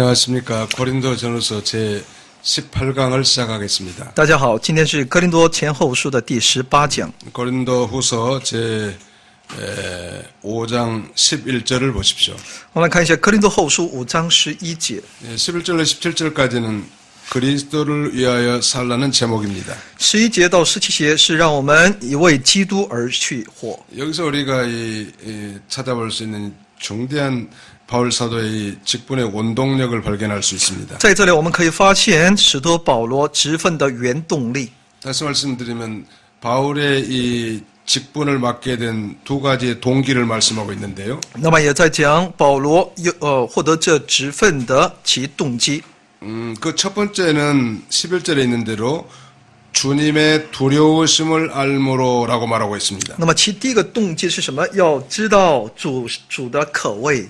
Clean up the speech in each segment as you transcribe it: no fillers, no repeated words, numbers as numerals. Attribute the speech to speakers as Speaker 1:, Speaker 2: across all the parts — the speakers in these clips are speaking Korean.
Speaker 1: 안녕하십니까. 고린도전후서 제 18강을 시작하겠습니다.
Speaker 2: 大家好，今天是哥林多前后书的第18讲。
Speaker 1: 고린도후서 제 5장 11절을 보십시오.
Speaker 2: 我们来看一下哥林多后书5章11节。
Speaker 1: 11절로 17절까지는 그리스도를 위하여 살라는 제목입니다.
Speaker 2: 11节到17节是让我们以为基督而去活。
Speaker 1: 여기서 우리가 찾아볼 수 있는 중대한 바울 사도의 직분의 원동력을 발견할 수 있습니다.
Speaker 2: 在这里我们可以发现使徒保罗职分的原动力。
Speaker 1: 다시 말씀드리면 바울의 이 직분을 맡게 된 두 가지의 동기를 말씀하고 있는데요.
Speaker 2: 那么也在讲保罗获得这职分的其动机。
Speaker 1: 그 첫 번째는 11절에 있는 대로 주님의 두려우심을 알므로라고 말하고 있습니다.
Speaker 2: 那么其第一个动机是什么？要知道主的可畏。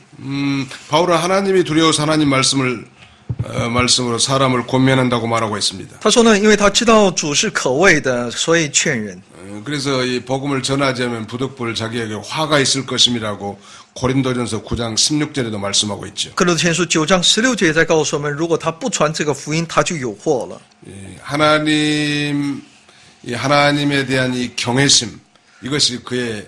Speaker 1: 바울은 하나님이 두려워서 하나님 말씀으로 사람을 권면한다고 말하고 있습니다.
Speaker 2: 他说呢，因为他知道主是可畏的，所以劝人。
Speaker 1: 그래서 이 복음을 전하지 않으면 부득불 자기에게 화가 있을 것임이라고 고린도전서 9장 16절에도 말씀하고 있죠.
Speaker 2: 哥林多前书9章16节也在告诉我们，如果他不传这个福音，他就有祸了。
Speaker 1: 하나님에 대한 이 경외심, 이것이 그의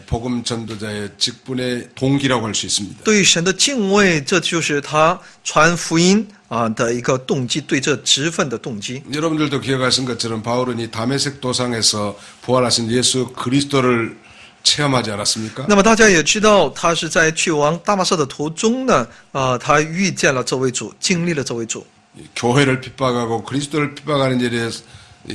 Speaker 1: 복음 전도자의 직분의 동기라고 할 수 있습니다.
Speaker 2: 对于神的敬畏，这就是他传福音的一个动机，对这职分的动机。
Speaker 1: 여러분들도 기억하신 것처럼 바울은 이 다메섹 도상에서 부활하신 예수 그리스도를 체험하지 않았습니까?
Speaker 2: 那么大家也知道，他是在去往大马色的途中呢，他遇见了这位主，经历了这位主。
Speaker 1: 교회를 핍박하고 그리스도를 핍박하는 일에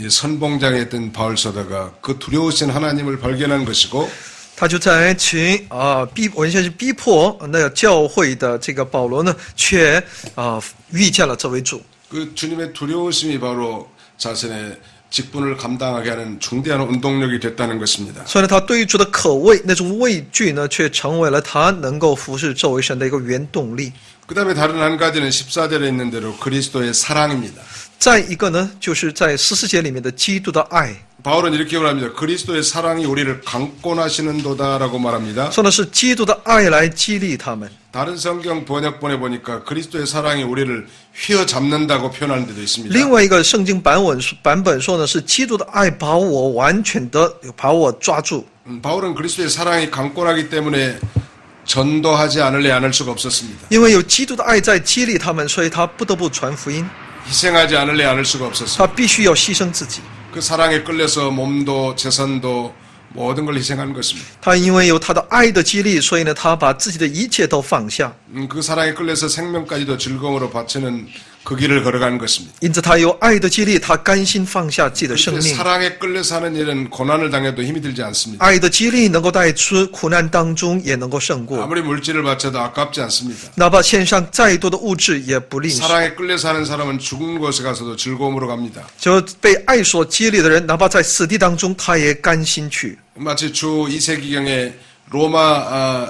Speaker 1: 선봉장했던 바울 사도가 그 두려우신 하나님을 발견한 것이고
Speaker 2: 他就在去完全是逼迫那个教会的这个保罗呢，却遇见了这位主。
Speaker 1: 그 주님의 두려우심이 바로 자신의 직분을 감당하게 하는 중대한 운동력이 됐다는 것입니다.
Speaker 2: 所以呢，他对于主的可畏那种畏惧呢，却成为了他能够服侍这位神的一个原动力。
Speaker 1: 그 다음에 다른 한 가지는 14절에 있는 대로 그리스도의 사랑입니다.
Speaker 2: 再一个呢，就是在14节里面的基督的爱。
Speaker 1: 바울은 이렇게 말합니다. 그리스도의 사랑이 우리를 강권하시는도다라고 말합니다.
Speaker 2: 说的是基督的爱来激励他们。
Speaker 1: 다른 성경 번역본에 보니까 그리스도의 사랑이 우리를 휘어잡는다고 표현하는 데도 있습니다.
Speaker 2: 另外一个圣经版本说呢，是基督的爱把我完全的把我抓住。
Speaker 1: 바울은 그리스도의 사랑이 강권하기 때문에 전도하지 않을 수가 없었습니다.
Speaker 2: 因为有基督的爱在激励他们，所以他不得不传福音，
Speaker 1: 희생하지 않을 수가 없었습니다.
Speaker 2: 他必须要牺牲自己。
Speaker 1: 그 사랑에 끌려서 몸도 재산도 모든 걸 희생한 것입니다.
Speaker 2: 他因为有他的爱的激励，所以呢，他把自己的一切都放下。
Speaker 1: 그 사랑에 끌려서 생명까지도 즐거움으로 바치는 그 길을 걸어가는 것입니다.
Speaker 2: 因此，他有爱的激励，他甘心放下自己的生
Speaker 1: 그런데
Speaker 2: 命。
Speaker 1: 사랑에 끌려서 하는 일은 고난을 당해도 힘이 들지 않습니다.
Speaker 2: 爱的激励能够带出苦难当中也能够胜过，
Speaker 1: 아무리 물질을 바쳐도 아깝지 않습니다.
Speaker 2: 哪怕献上再多的物质也不吝啬。
Speaker 1: 사랑에 끌려서 하는 사람은 죽은 곳에 가서도 즐거움으로 갑니다.
Speaker 2: 就被爱所激励的人，哪怕在死地当中，他也甘心去。
Speaker 1: 마치 주 2세기경에 로마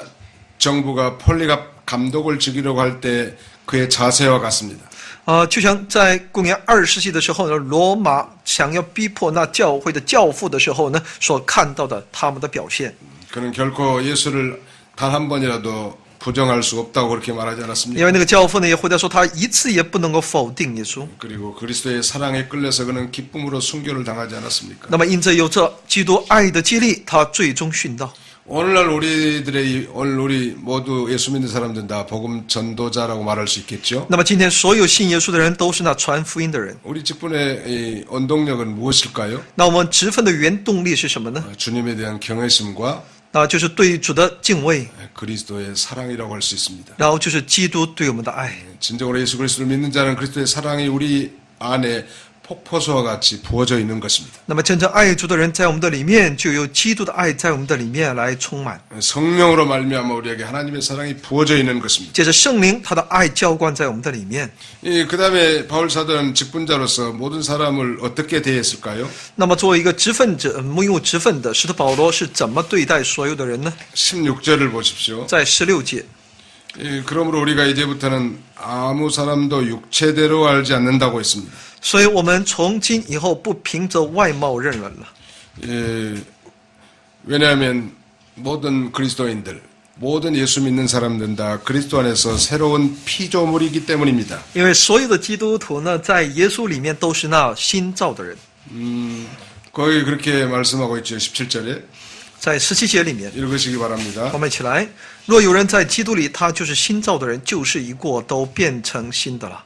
Speaker 1: 정부가 폴리갑 감독을 죽이려고 할 때 그의 자세와 같습니다.
Speaker 2: 就像在公元20世纪的时候呢，罗马想要逼迫那教会的教父的时候呢，所看到的他们的表现。
Speaker 1: 그는 결코 예수를 단 한 번이라도 부정할 수 없다고 그렇게 말하지
Speaker 2: 因
Speaker 1: 않았습니까?
Speaker 2: 为那个教父呢也回答说，他一次也不能够否定耶稣。
Speaker 1: 그리고 그리스도의 사랑에 끌려서 그는 기쁨으로 순교를 당하지 않았습니까?
Speaker 2: 那么因着有这基督爱的激励，他最终殉道。
Speaker 1: 오늘 우리 모두 예수 믿는 사람들은 다 복음 전도자라고 말할 수 있겠죠?
Speaker 2: 那么今天所有信耶稣的人都是那传福音的人。
Speaker 1: 우리 직분의 이 원동력은 무엇일까요?
Speaker 2: 那我们职分的原动力是什么呢？
Speaker 1: 주님에 대한 경외심과
Speaker 2: 那就是对主的敬畏，
Speaker 1: 그리스도의 사랑이라고 할 수 있습니다.
Speaker 2: 然后就是基督对我们的爱。
Speaker 1: 진정으로 예수 그리스도를 믿는 자는 그리스도의 사랑이 우리 안에 폭포수와 같이 부어져 있는 것입니다.
Speaker 2: 那么真正爱主的人在我们的里面，就有基督的爱在我们的里面来充满。
Speaker 1: 성령으로 말미암아 우리에게 하나님의 사랑이 부어져 있는 것입니다.
Speaker 2: 接着圣灵他的爱浇灌在我们的里面。
Speaker 1: 그 다음에 바울 사도는 직분자로서 모든 사람을 어떻게 대했을까요?
Speaker 2: 那么作为一个职分者，牧用职分的使徒保罗是怎么对待所有的人呢？
Speaker 1: 16절을 보십시오.
Speaker 2: 在16节，
Speaker 1: 그러므로 우리가 이제부터는 아무 사람도 육체대로 알지 않는다고 했습니다.
Speaker 2: 所以我们从今以后不凭着外貌认人了。
Speaker 1: 왜냐하면 모든 그리스도인들 모든 예수 믿는 사람들은 다 그리스도 안에서 새로운 피조물이기 때문입니다.
Speaker 2: 因为所有的基督徒呢，在耶稣里面都是那新造的人。
Speaker 1: 거기 그렇게 말씀하고 있죠. 17절에
Speaker 2: 在17节里面，
Speaker 1: 읽으시기 바랍니다.
Speaker 2: 我们一起来：若有人在基督里，他就是新造的人，旧事一过，都变成新的了。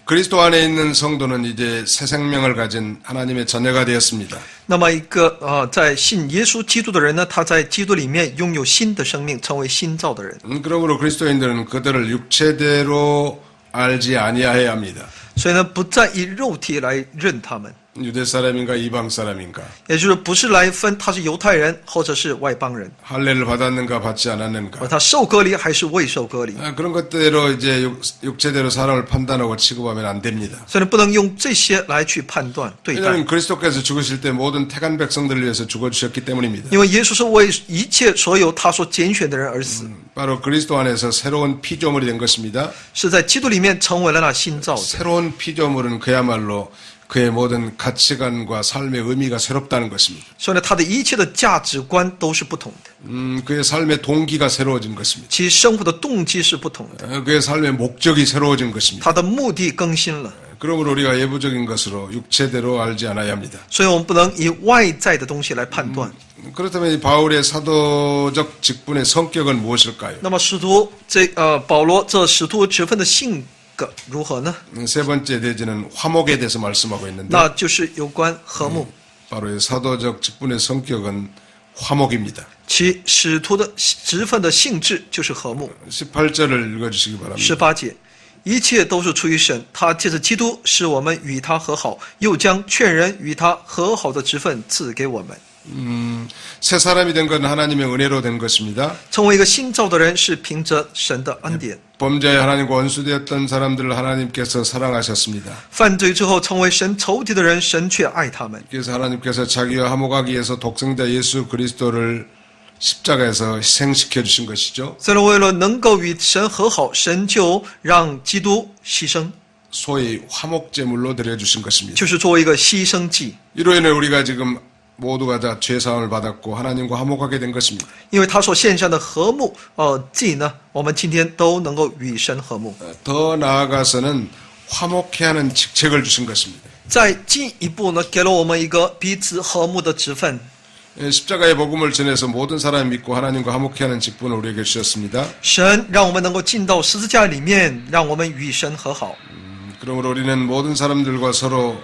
Speaker 1: 그리스도 안에 있는 성도는 이제 새 생명을 가진 하나님의 자녀가 되었습니다.
Speaker 2: 那么一个在信耶稣基督的人呢，他在基督里面拥有新的生命，成为新造的人。
Speaker 1: 그러므로 그리스도인들은 그들을 육체대로 알지 아니하여야 합니다.
Speaker 2: 所以呢，不再以肉体来认他们，
Speaker 1: 유대 사람인가 이방 사람인가,
Speaker 2: 也就是不是来分他是犹太人或者是外邦人，
Speaker 1: 할례를 받았는가 받지 않았는가,
Speaker 2: 他受割礼还是未受割礼。
Speaker 1: 그런 것대로 이제 육체대로 사람을 판단하고 취급하면 안 됩니다.
Speaker 2: 所以呢，不能用这些来去判断对待，
Speaker 1: 왜냐하면 그리스도께서 죽으실 때 모든 택한 백성들을 위해서 죽어주셨기 때문입니다.
Speaker 2: 因为耶稣是为一切所有他所拣选的人而死，
Speaker 1: 바로 그리스도 안에서 새로운 피조물이 된 것입니다.
Speaker 2: 是在基督里面成为了那新造的。
Speaker 1: 새로운 피조물은 그야말로 그의 모든 가치관과 삶의 의미가 새롭다는 것입니다.
Speaker 2: 所以呢，他的一切的价值观都是不同的，
Speaker 1: 그의 삶의 동기가 새로워진 것입니다.
Speaker 2: 其生活的动机是不同的，
Speaker 1: 그의 삶의 목적이 새로워진 것입니다.
Speaker 2: 他的目的更新了。
Speaker 1: 그러므로 우리가 예부적인 것으로 육체대로 알지 않아야 합니다.
Speaker 2: 所以我们不能以外在的东西来判断。
Speaker 1: 그렇다면 이 바울의 사도적 직분의 성격은 무엇일까요?
Speaker 2: 那么保罗这使徒职分的性格如何呢？
Speaker 1: 세 번째 대지는 화목에 대해서 말씀하고 있는데
Speaker 2: 那就是有关和睦。
Speaker 1: 바로 이 사도적 직분의 성격은 화목입니다.
Speaker 2: 其使徒的职分的性质就是和睦。
Speaker 1: 18절을 읽어주시기 바랍니다.
Speaker 2: 18节，一切都是出于神，他借着基督使我们与他和好，又将劝人与他和好的职分赐给我们。
Speaker 1: 새 사람이 된 건 하나님의 은혜로 된 것입니다.
Speaker 2: 成为一个新造的人是凭着神的恩典。
Speaker 1: 범죄에 하나님과 원수되었던 사람들을 하나님께서 사랑하셨습니다.
Speaker 2: 犯罪之后成为神仇敌的人，神却爱他们。
Speaker 1: 그래서 하나님께서 자기와 화목하기 위해서 독생자 예수 그리스도를 십자가에서 희생시켜 주신 것이죠.
Speaker 2: 所以为了能够与神和好，神就让基督牺牲，
Speaker 1: 소위 화목제물로 드려주신 것입니다.
Speaker 2: 就是作为一个牺牲祭。
Speaker 1: 이로 인해 우리가 지금 모두가 다 죄사함을 받았고 하나님과 화목하게 된 것입니다.
Speaker 2: 因为他所献上的和睦祭呢，我们今天都能够与神和睦。
Speaker 1: 더 나아가서는 화목해 하는 직책을 주신 것입니다.
Speaker 2: 再进一步呢，给了我们一个彼此和睦的职分。
Speaker 1: 십자가의 복음을 전해서 모든 사람이 믿고 하나님과 화목해 하는 직분을 우리에게 주셨습니다.
Speaker 2: 神让我们能够进到十字架里面，让我们与神和好。
Speaker 1: 그러므로 우리는 모든 사람들과 서로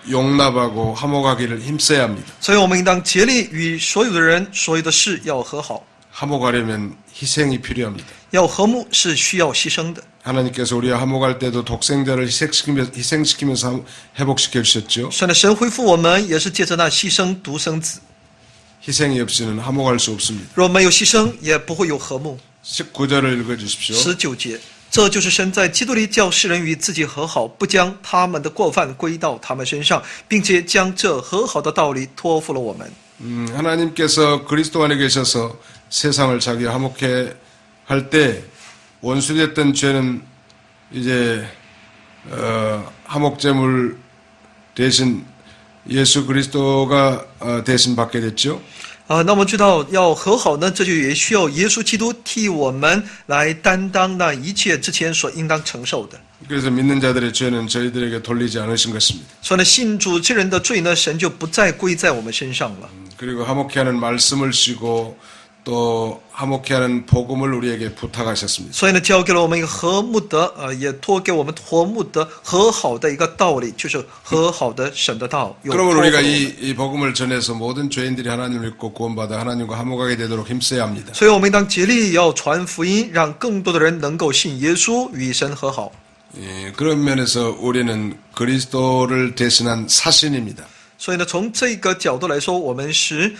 Speaker 1: 용납하고 화목하기를 힘써야 합니다.
Speaker 2: 所以我们应当竭力与所有的人、所有的事要和好。
Speaker 1: 화목하려면 희생이 필요합니다.
Speaker 2: 要和睦是需要牺牲的。
Speaker 1: 하나님께서 우리와 화목할 때도 독생자를 희생시키면서 회복시켜 주셨죠.
Speaker 2: 神的神恢复我们，也是借着那牺牲独生子。
Speaker 1: 희생이 없이는 화목할 수 없습니다.
Speaker 2: 若没有牺牲，也不会有和睦。
Speaker 1: 19절을 읽어주십시오.
Speaker 2: 19节，这就是神在基督里叫世人与自己和好，不将他们的过犯归到他们身上，并且将这和好的道理托付了我们。
Speaker 1: 하나님께서 그리스도 안에 계셔서 세상을 자기와 화목해 할 때 원수됐던 죄는 이제 화목제물 대신 예수 그리스도가 대신 받게 됐죠.
Speaker 2: 那我们知道要和好呢，这就也需要耶稣基督替我们来担当那一切之前所应当承受的。
Speaker 1: 그래서 믿는 자들의 죄는 저희들에게 돌리지 않으신 것입니다.
Speaker 2: 所以呢，信主之人的罪呢，神就不再归在我们身上了。
Speaker 1: 그리고 화목해 하는 말씀을 주시고 또 화목해 하는 복음을 우리에게 부탁하셨습니다.
Speaker 2: 所以呢，交给了我们一个和睦的，也托给我们和睦的、和好的一个道理，就是和好的神的道。
Speaker 1: 그러면 우리가 이 복음을 전해서 모든 죄인들이 하나님을 믿고 구원받아 하나님과 화목하게 되도록 힘써야 합니다.
Speaker 2: 所以我们应当竭力要传福音，让更多的人能够信耶稣，与神和好。
Speaker 1: 그런 면에서 우리는 그리스도를 대신한 사신입니다.
Speaker 2: 所以呢，从这个角度来说，我们是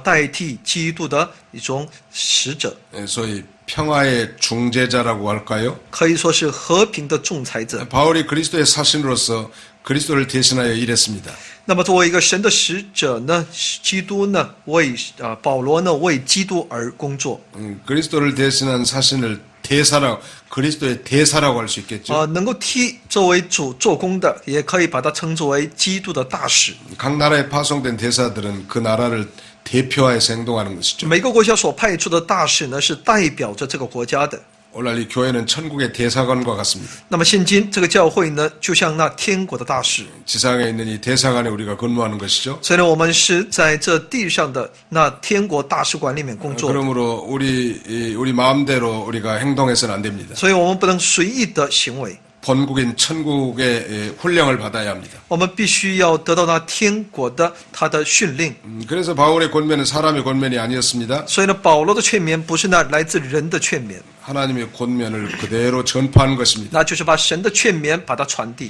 Speaker 2: 代替基督的一种使者，
Speaker 1: 소위 평화의 중재자라고 할까요?
Speaker 2: 可以说是和平的仲裁者。
Speaker 1: 바울이 그리스도의 사신으로서 그리스도를 대신하여 일했습니다.
Speaker 2: 那么作为一个神的使者呢，基督呢为保罗呢为基督而工作。
Speaker 1: 그리스도를 대신한 사신을 대사라고 그리스도의 대사라고 할 수 있겠죠.
Speaker 2: 能够替作为主做工的，也可以把它称作为基督的大使。
Speaker 1: 각 나라에 파송된 대사들은 그 나라를 대표하에서 행동하는 것이죠.
Speaker 2: 每个国家所派出的大使呢，是代表着这个国家的。
Speaker 1: 오늘날 이 교회는 천국의 대사관과 같습니다.
Speaker 2: 那么现今这个教会呢，就像那天国的大使，
Speaker 1: 지상에 있는 이 대사관에 우리가 근무하는 것이죠.
Speaker 2: 所以呢，我们是在这地上的那天国大使馆里面工作的，
Speaker 1: 그러므로 우리 마음대로 우리가 행동해서는 안 됩니다.
Speaker 2: 所以我们不能随意的行为，
Speaker 1: 본국인 천국의 훈령을 받아야 합니다.
Speaker 2: 我们必须要得到那天国的他的训令。
Speaker 1: 그래서 바울의 권면은 사람의 권면이 아니었습니다.
Speaker 2: 所以呢，保罗的劝勉不是那来自人的劝勉，
Speaker 1: 하나님의 권면을 그대로 전파하는 것입니다.
Speaker 2: 那就是把神的劝勉把它传递。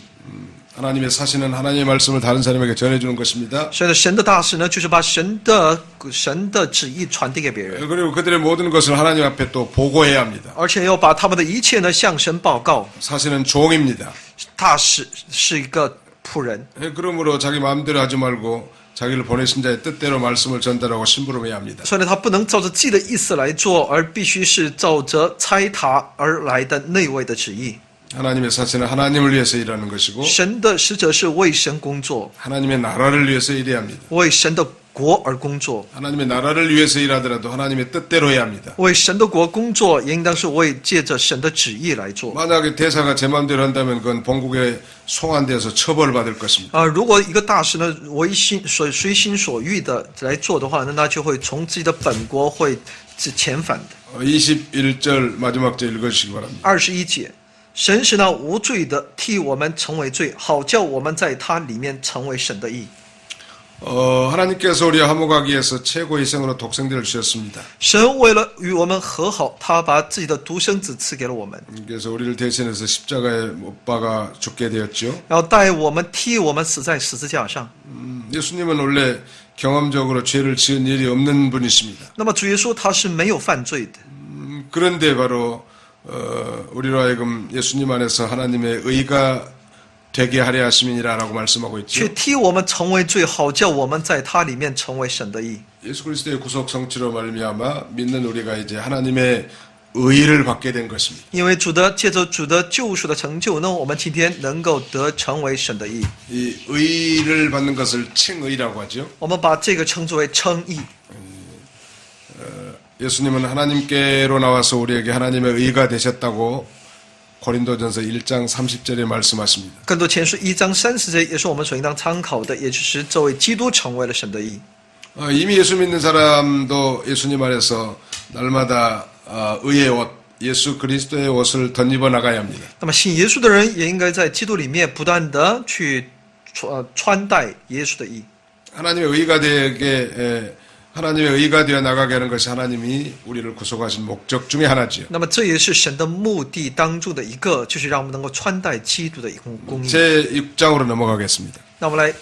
Speaker 1: 하나님의 사시는 하나님의 말씀을 다른 사람에게 전해주는 것입니다.
Speaker 2: 所以呢，神的大使呢，就是把神的旨意传递给别人，
Speaker 1: 그리고 그들의 모든 것을 하나님 앞에 또 보고해야 합니다.
Speaker 2: 而且要把他们的一切呢向神报告。
Speaker 1: 사시는 종입니다.
Speaker 2: 大使是一个仆人，
Speaker 1: 그러므로 자기 마음대로 하지 말고 자기를 보내신 자의 뜻대로 말씀을 전달하고 심부름해야 합니다.
Speaker 2: 所以呢，他不能照着自己的意思来做，而必须是照着差他而来的那位的旨意。
Speaker 1: 하나님의 사시는 하나님을 위해서 일하는 것이고
Speaker 2: 神的使者是为神工作，
Speaker 1: 하나님의 나라를 위해서 일해야 합니다.
Speaker 2: 为神的国而工作，
Speaker 1: 하나님의 나라를 위해서 일하더라도 하나님의 뜻대로 해야 합니다.
Speaker 2: 为神的国工作，也应当是为借着神的旨意来做。
Speaker 1: 만약에 대사가 제 마음대로 한다면 그건 본국에 송환되어서 처벌받을 것입니다.
Speaker 2: 如果一个大使呢随心所欲的来做的话，那就会从自己的本国会遣返的。
Speaker 1: 21절 마지막 절 읽어주시기 바랍니다.
Speaker 2: 21节，神是那无罪的，替我们成为罪，好叫我们在他里面成为神的义。
Speaker 1: 하나님께서 우리와 화목하기 위해서 최고의 희생으로 독생자를 주셨습니다.
Speaker 2: 神为了与我们和好，他把自己的独生子赐给了我们，
Speaker 1: 그래서 우리를 대신해서 십자가에 못 박아 죽게 되었죠.
Speaker 2: 然后代我们替我们死在十字架上。
Speaker 1: 예수님은 원래 경험적으로 죄를 지은 일이 없는 분이십니다.
Speaker 2: 那么主耶稣他是没有犯罪的，
Speaker 1: 그런데 바로 우리로 하여금 예수님 안에서 하나님의 의가 되게 하려 하심이니라라고 말씀하고
Speaker 2: 却
Speaker 1: 있죠.
Speaker 2: 替我们成为罪，好叫我们在他里面成为神的义。
Speaker 1: 예수 그리스도의 구속 성취로 말미암아 믿는 우리가 이제 하나님의 의를 받게 된 것입니다.
Speaker 2: 因为借着主的救赎的成就呢，我们今天能够成为神的义。
Speaker 1: 이 의를 받는 것을 칭의라고 하죠.
Speaker 2: 我们把这个称之为称义。
Speaker 1: 예수님은 하나님께로 나와서 우리에게 하나님의 의가 되셨다고 고린도전서 1장 30절에 말씀하십니다.
Speaker 2: 更多前书1章30节也是我们所应当参考的，也就是这位基督成为了神的义。
Speaker 1: 이미 예수 믿는 사람도 예수님 안에서 날마다 의의 옷, 예수 그리스도의 옷을 덧입어 나가야 합니다.
Speaker 2: 那么信耶稣的人也应该在基督里面不断的去穿戴耶稣的义。
Speaker 1: 하나님의 의가 하나님의 의가 되어 나가게 하는 것이 하나님이 우리를 구속하신 목적 중에 하나지요.
Speaker 2: 那么这也是神的目的当中的一个，就是让我们能够穿戴基督的公义。
Speaker 1: 제 6장으로 넘어가겠습니다.
Speaker 2: 那我们来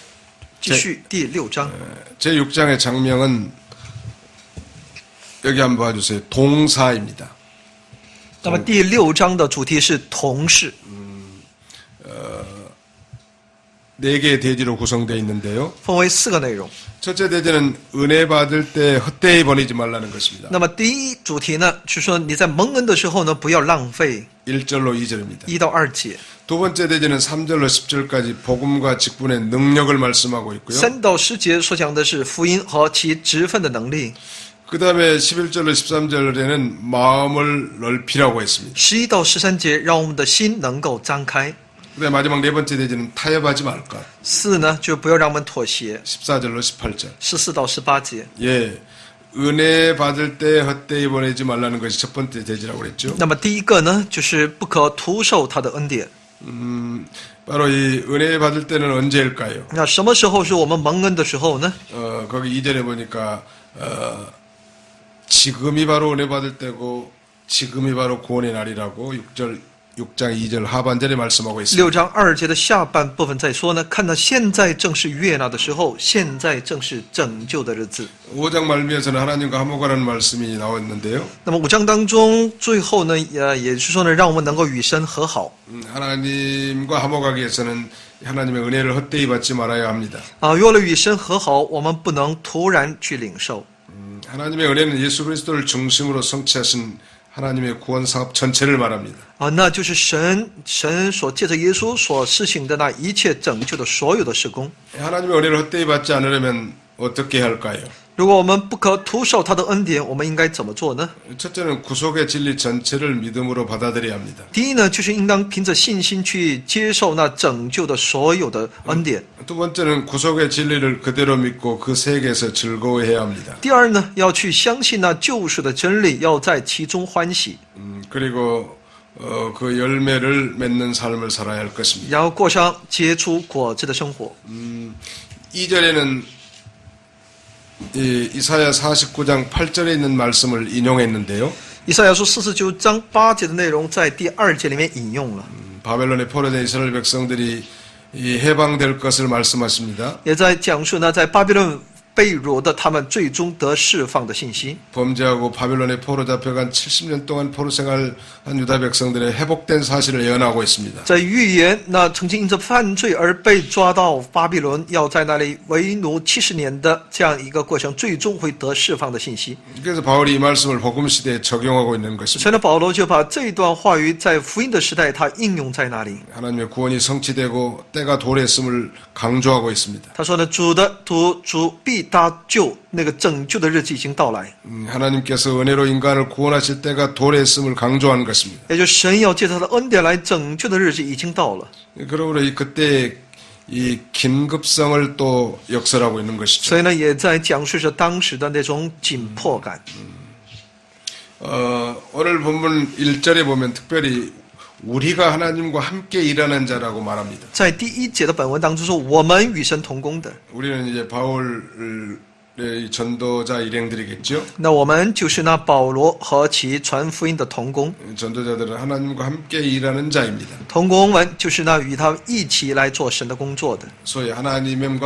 Speaker 2: 继续第6章。
Speaker 1: 제 6장의 장명은 여기 한번 봐주세요. 동사입니다.
Speaker 2: 那么第6章的主题是同事，
Speaker 1: 4개의 대지로 구성되어 있는데요.
Speaker 2: 分为4个内容。
Speaker 1: 첫째 대지는 은혜 받을 때 헛되이 보내지 말라는 것입니다.
Speaker 2: 那么第一主题呢，就是说你在蒙恩的时候呢，不要浪费。
Speaker 1: 1절로 2절입니다.
Speaker 2: 1到2节，
Speaker 1: 두 번째 대지는 3절로 10절까지 복음과 직분의 능력을 말씀하고 있고요.
Speaker 2: 3到10节所讲的是福音和其职分的能力。
Speaker 1: 그 다음에 11절로 13절에는 마음을 넓히라고 했습니다.
Speaker 2: 11到13节，让我们的心能够张开。
Speaker 1: 그 다음에 마지막 네 번째 대지는 타협하지 말까.
Speaker 2: 4呢，就不要让我们妥协。
Speaker 1: 14절로 18절.
Speaker 2: 14到18节。
Speaker 1: 예. 은혜 받을 때 헛되이 보내지 말라는 것이 첫 번째 대지라고 그랬죠.
Speaker 2: 那么第一个呢，就是不可徒受他的恩典。
Speaker 1: 바로 이 은혜 받을 때는 언제일까요?
Speaker 2: 那什么时候是我们蒙恩的时候呢？
Speaker 1: 거기 2절에 보니까 지금이 바로 은혜 받을 때고 지금이 바로 구원의 날이라고 6장 2절 하반절에 말씀하고 있습니다.
Speaker 2: 6章2节的下半部分在说呢，看到现在正是悦纳的时候，现在正是拯救的日子。
Speaker 1: 5장 말미에서는 하나님과 화목하라는 말씀이 나왔는데요.
Speaker 2: 那么5章当中，最后呢，也是说呢，让我们能够与神和好。
Speaker 1: 하나님과 화목하기 위해서는 하나님의 은혜를 헛되이 받지 말아야 합니다.
Speaker 2: 为了与神和好，我们不能突然去领受。
Speaker 1: 하나님의 은혜는 예수 그리스도를 중심으로 성취하신 하나님의 구원 사업 전체를 말합니다.
Speaker 2: 那就是神所借着耶稣所施行的那一切拯救的所有的事工。
Speaker 1: 하나님의 은혜를 헛되이 받지 않으려면 어떻게 할까요?
Speaker 2: 如果我们不可徒手他的恩典，我们应该怎么做呢？
Speaker 1: 첫째는 구속의 진리 전체를 믿음으로 받아들여야 합니다.
Speaker 2: 第一呢，就是应当凭着信心去接受那拯救的所有的恩典。
Speaker 1: 두 번째는 구속의 진리를 그대로 믿고 그 세계에서 즐거워해야 합니다.
Speaker 2: 第二呢，要去相信那救赎的真理，要在其中欢喜，
Speaker 1: 그리고 그 열매를 맺는 삶을 살아야 할 것입니다.
Speaker 2: 然后过上结出果子的生活。
Speaker 1: 2절에는 이사야 49장 8절에 있는 말씀을 인용했는데요.
Speaker 2: 以赛亚书49章8节的内容，在第2节里面引用了，
Speaker 1: 바벨론에 포로된 이스라엘 백성들이 해방될 것을 말씀하십니다.
Speaker 2: 也在讲述呢，在巴比伦被掳的他们最终得释放的信息。
Speaker 1: 범죄하고 바벨론에 포로 잡혀간 70년 동안 포로 생활한 유다 백성들의 회복된 사실을 예언하고 있습니다.
Speaker 2: 在预言那曾经因着犯罪而被抓到巴比伦，要在那里为奴70年的这样一个过程，最终会得释放的信息。
Speaker 1: 그래서 바울이 이 말씀을 복음 시대에 적용하고 있는 것입니다.
Speaker 2: 所以呢，保罗就把这一段话语在福音的时代，他应用在那里。
Speaker 1: 하나님의 구원이 성취되고 때가 도래했음을 강조하고 있습니다.
Speaker 2: 他说呢，主必搭救，那个拯救的日子已经到来，
Speaker 1: 하나님께서 은혜로 인간을 구원하실 때가 도래했음을 강조하는 것입니다.
Speaker 2: 也就是神要借他的恩典来拯救的日子已经到了。
Speaker 1: 그러므로 그때 이 긴급성을 또 역설하고 있는 것이죠.
Speaker 2: 所以呢，也在讲述着当时的那种紧迫感。
Speaker 1: 오늘 본문 1절에 보면 특별히 우리가 하나님과 함께 일하는 자라고 말합니다.
Speaker 2: 在第1节的本文当中说，我们与神同工的，
Speaker 1: 우리는 이제 바울의 전도자 일행들이겠죠.
Speaker 2: 那我们就是那保罗和其传福音的同工。
Speaker 1: 전도자들은 하나님과 함께 일하는 자입니다.
Speaker 2: 同工们就是那与他一起来做神的工作的，
Speaker 1: 소위 하나님의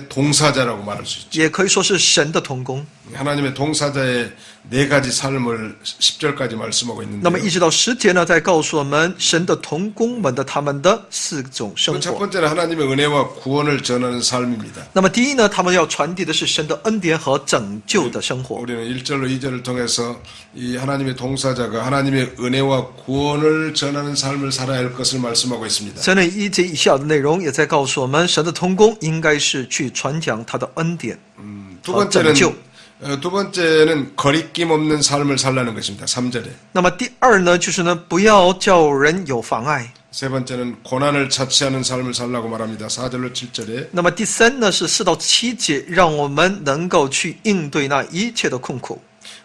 Speaker 1: 동사자라고 말할 수 있죠.
Speaker 2: 也可以说是神的同工。
Speaker 1: 하나님의 동사자의 4가지 삶을 10절까지 말씀하고
Speaker 2: 那么
Speaker 1: 있는데요.
Speaker 2: 一直到10节呢，在告诉我们神的同工们的他们的4种生
Speaker 1: 첫
Speaker 2: 活。
Speaker 1: 번째는 하나님의 은혜와 구원을 전하는 삶입니다.
Speaker 2: 那么第一呢，他们要传递的是神的恩典和拯救的生活。
Speaker 1: 우리는 1절로 2절을 통해서 이 하나님의 동사자가 하나님의 은혜와 구원을 전하는 삶을 살아야 할 것을 말씀하고 있습니다.
Speaker 2: 在那1节以下的内容，也在告诉我们，神的同工应该是去传讲他的恩典。
Speaker 1: 두 번째는 거리낌 없는 삶을 살라는 것입니다. 3절에.
Speaker 2: 那么第二呢，就是呢，不要叫人有妨碍。
Speaker 1: 세 번째는 고난을 자취하는 삶을 살라고 말합니다. 4절로 7절에.
Speaker 2: 那么第3呢，是4到7节，让我们能够去应对那一切的困苦。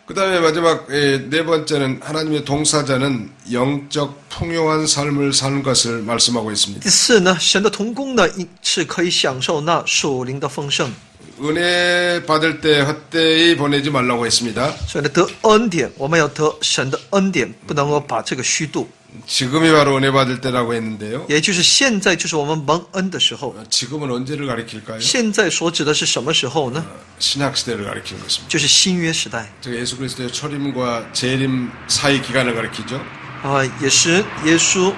Speaker 1: 그 다음에 마지막 4번째는 하나님의 동사자는 영적 풍요한 삶을 사는 것을 말씀하고 있습니다.
Speaker 2: 第4呢，神的同工呢，是可以享受那属灵的丰盛。
Speaker 1: 은혜 받을 때 헛되이 보내지 말라고 했습니다.
Speaker 2: 所以呢，得恩典，我们要得神的恩典，不能够把这个虚度。
Speaker 1: 지금이 바로 은혜 받을 때라고 했는데요.
Speaker 2: 也就是现在，就是我们蒙恩的时候。
Speaker 1: 지금은 언제를 가리킬까요?
Speaker 2: 现在所指的是什么时候呢？
Speaker 1: 신약 시대를 가리키는 것입니다.
Speaker 2: 就是新约时代
Speaker 1: 저 예수 그리스도의 초림과 재림 사이 기간을 가리키죠.
Speaker 2: 啊，也是耶稣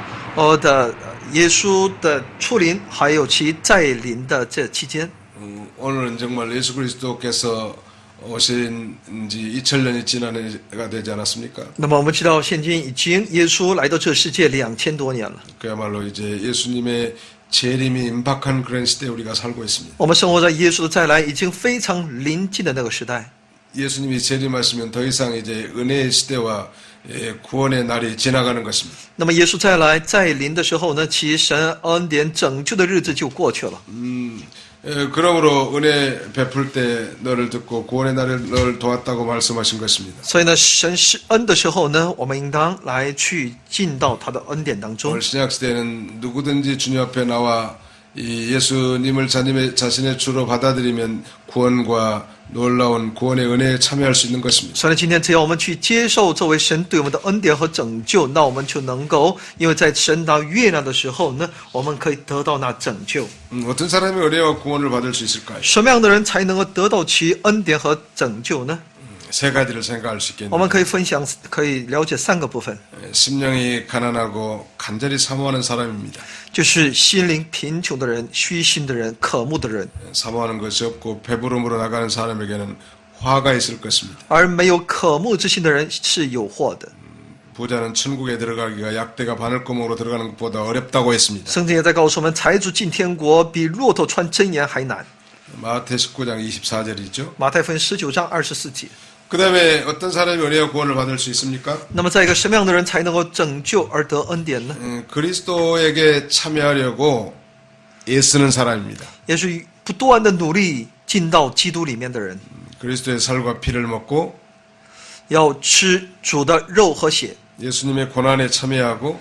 Speaker 2: 的出临，还有其再临的这期间。
Speaker 1: 오늘은 정말 예수 그리스도께서 오신 지 2000년이 지나가 되지 않았습니까?
Speaker 2: 那么我们知道，现今已经耶稣来到这世界2000多年了。
Speaker 1: 그야말로 이제 예수님의 재림이 임박한 그런 시대에 우리가 살고 있습니다.
Speaker 2: 我们生活在耶稣的再来已经非常临近的那个时代。
Speaker 1: 예수님이 재림하시면 더 이상 이제 은혜의 시대와 구원의 날이 지나가는 것입니다.
Speaker 2: 那么耶稣再来再临的时候呢，其神恩典拯救的日子就过去了。
Speaker 1: 그러므로 은혜 베풀 때 너를 듣고 구원의 날에 너를 도왔다고 말씀하신 것입니다.
Speaker 2: 所以呢，神施恩的时候呢，我们应当来去进到他的恩典当中。
Speaker 1: 오늘 신약 시대는 누구든지 주님 앞에 나와 이 예수님을 자신의 주로 받아들이면 구원과 놀라운 구원의 은혜에 참여할 수 있는 것입니다.
Speaker 2: 所以今天只要我们去接受这位神对我们的恩典和拯救，那我们就能够，因为在神他悦纳的时候呢，我们可以得到那拯救。
Speaker 1: 어떤 사람이 은혜와 구원을 받을 수 있을까요?
Speaker 2: 什么样的人才能够得到其恩典和拯救呢？
Speaker 1: 세 가지를 생각할 수
Speaker 2: 我们
Speaker 1: 있겠네요.
Speaker 2: 可以分享，可以了解3个部分，
Speaker 1: 심령이 가난하고 간절히 사모하는 사람입니다.
Speaker 2: 就是心灵贫穷的人、虚心的人、渴慕的人，
Speaker 1: 사모하는 것이 없고 배부름으로 나가는 사람에게는 화가 있을 것입니다.
Speaker 2: 而没有渴慕之心的人是有祸的。
Speaker 1: 부자는 천국에 들어가기가 약대가 바늘구멍으로 들어가는 것보다 어렵다고 했습니다.
Speaker 2: 圣经也在告诉我们，财主进天国比骆驼穿针眼还难。
Speaker 1: 마태 19장 24절이죠.
Speaker 2: 马太福音19章24节。
Speaker 1: 그 다음에 어떤 사람이 은혜와 구원을 받을 수 있습니까?
Speaker 2: 那么，在一个什么样的人才能够拯救而得恩典呢？
Speaker 1: 그리스도에게 참여하려고 애쓰는 사람입니다.
Speaker 2: 也是不断的努力进到基督里面的人，
Speaker 1: 그리스도의 살과 피를 먹고
Speaker 2: 要吃主的肉和血，
Speaker 1: 예수님의 고난에 참여하고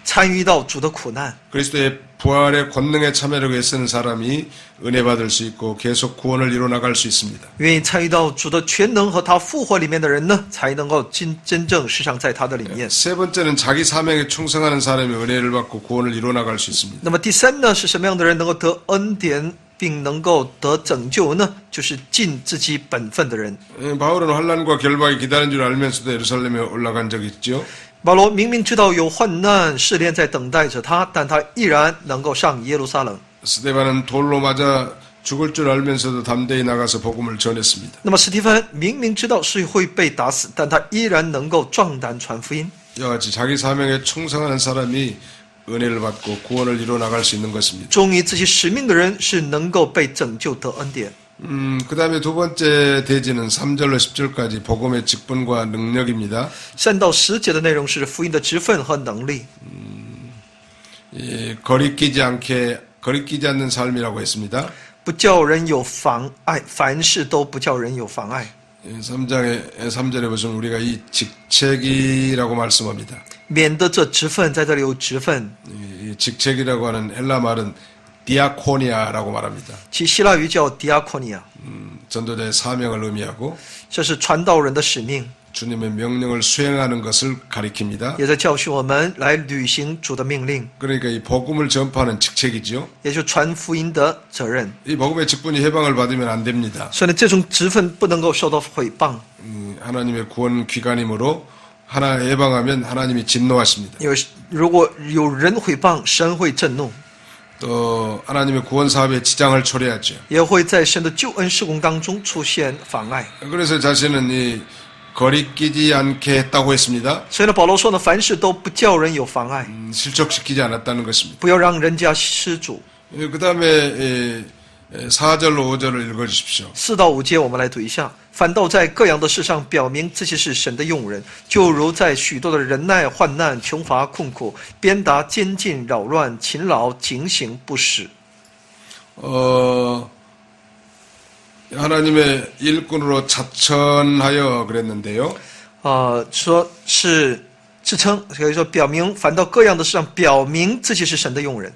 Speaker 2: 参与到主的苦难。
Speaker 1: 그리스도의 부활의 권능에 참여하려고 애쓰는 사람이 은혜 받을 수 있고 계속 구원을 이뤄 나갈 수 있습니다.
Speaker 2: 愿意参与到主的全能和他复活里面的人呢，才能够真正时常在他的里面。
Speaker 1: 세 번째는 자기 사명에 충성하는 사람이 은혜를 받고 구원을 이뤄 나갈 수 있습니다.
Speaker 2: 那么第三呢，是什么样的人能够得恩典并能够得拯救呢？就是尽自己本分的人。
Speaker 1: 바울은 환난과 결박이 기다리는 줄 알면서도 예루살렘에 올라간 적이 있죠.
Speaker 2: 保罗明明知道有患难试炼在等待着他，但他依然能够上耶路撒冷。
Speaker 1: 스데반은 돌로 맞아 죽을 줄 알면서도 담대히 나가서 복음을 전했습니다.
Speaker 2: 那么史蒂芬明明知道是会被打死，但他依然能够壮胆传福音。
Speaker 1: 이와 같이 자기 사명에 충성하는 사람이 은혜를 받고 구원을 이뤄 나갈 수 있는 것입니다.
Speaker 2: 忠于自己使命的人是能够被拯救得恩典。
Speaker 1: 그 다음에 두 번째 대지는 3절로 10절까지 복음의 직분과 능력입니다.
Speaker 2: 3到10节的内容是福音的职分和能力，
Speaker 1: 거리끼지 않는 삶이라고 했습니다.
Speaker 2: 不叫人有妨碍，凡事都不叫人有妨碍。
Speaker 1: 3절에 보시면 우리가 이 직책이라고 말씀합니다.
Speaker 2: 免得这职分，在这里有职分，
Speaker 1: 이 직책이라고 하는 헬라 말은 디아코니아라고 말합니다.
Speaker 2: 其希腊语叫 diakonia，
Speaker 1: 전도자의 사명을 의미하고
Speaker 2: 这是传道人的使命，
Speaker 1: 주님의 명령을 수행하는 것을 가리킵니다.
Speaker 2: 也在教训我们来履行主的命令，
Speaker 1: 그러니까 이 복음을 전파하는 직책이죠.
Speaker 2: 也就是传福音的责任。
Speaker 1: 이 복음의 직분이 해방을 받으면 안 됩니다.
Speaker 2: 所以呢，这种职分不能够受到毁谤，
Speaker 1: 하나님의 구원 기관이므로 하나 해방하면 하나님이 진노하십니다.
Speaker 2: 因为如果有人毁谤，神会震怒，
Speaker 1: 또 하나님의 구원 사업에 지장을 초래하죠.
Speaker 2: 也会在神的救恩事工当中出现妨碍。
Speaker 1: 그래서 자신은 이 거리끼지 않게 했다고 했습니다.
Speaker 2: 所以呢，保罗说呢，凡事都不叫人有妨碍，
Speaker 1: 실족시키지 않았다는 것입니다.
Speaker 2: 不要让人家失主。
Speaker 1: 그 다음에 4절로 5절을 읽어주십시오.
Speaker 2: 4到5节我们来读一下。反倒在各样的事上表明自己是神的用人，就如在许多的忍耐、患难、穷乏、困苦、鞭打、监禁、扰乱、勤劳、警醒、不死。
Speaker 1: 하나님의 일꾼으로 자천하여 그랬는데요.
Speaker 2: 说是自称，可以说表明，反倒各样的事上表明自己是神的用人。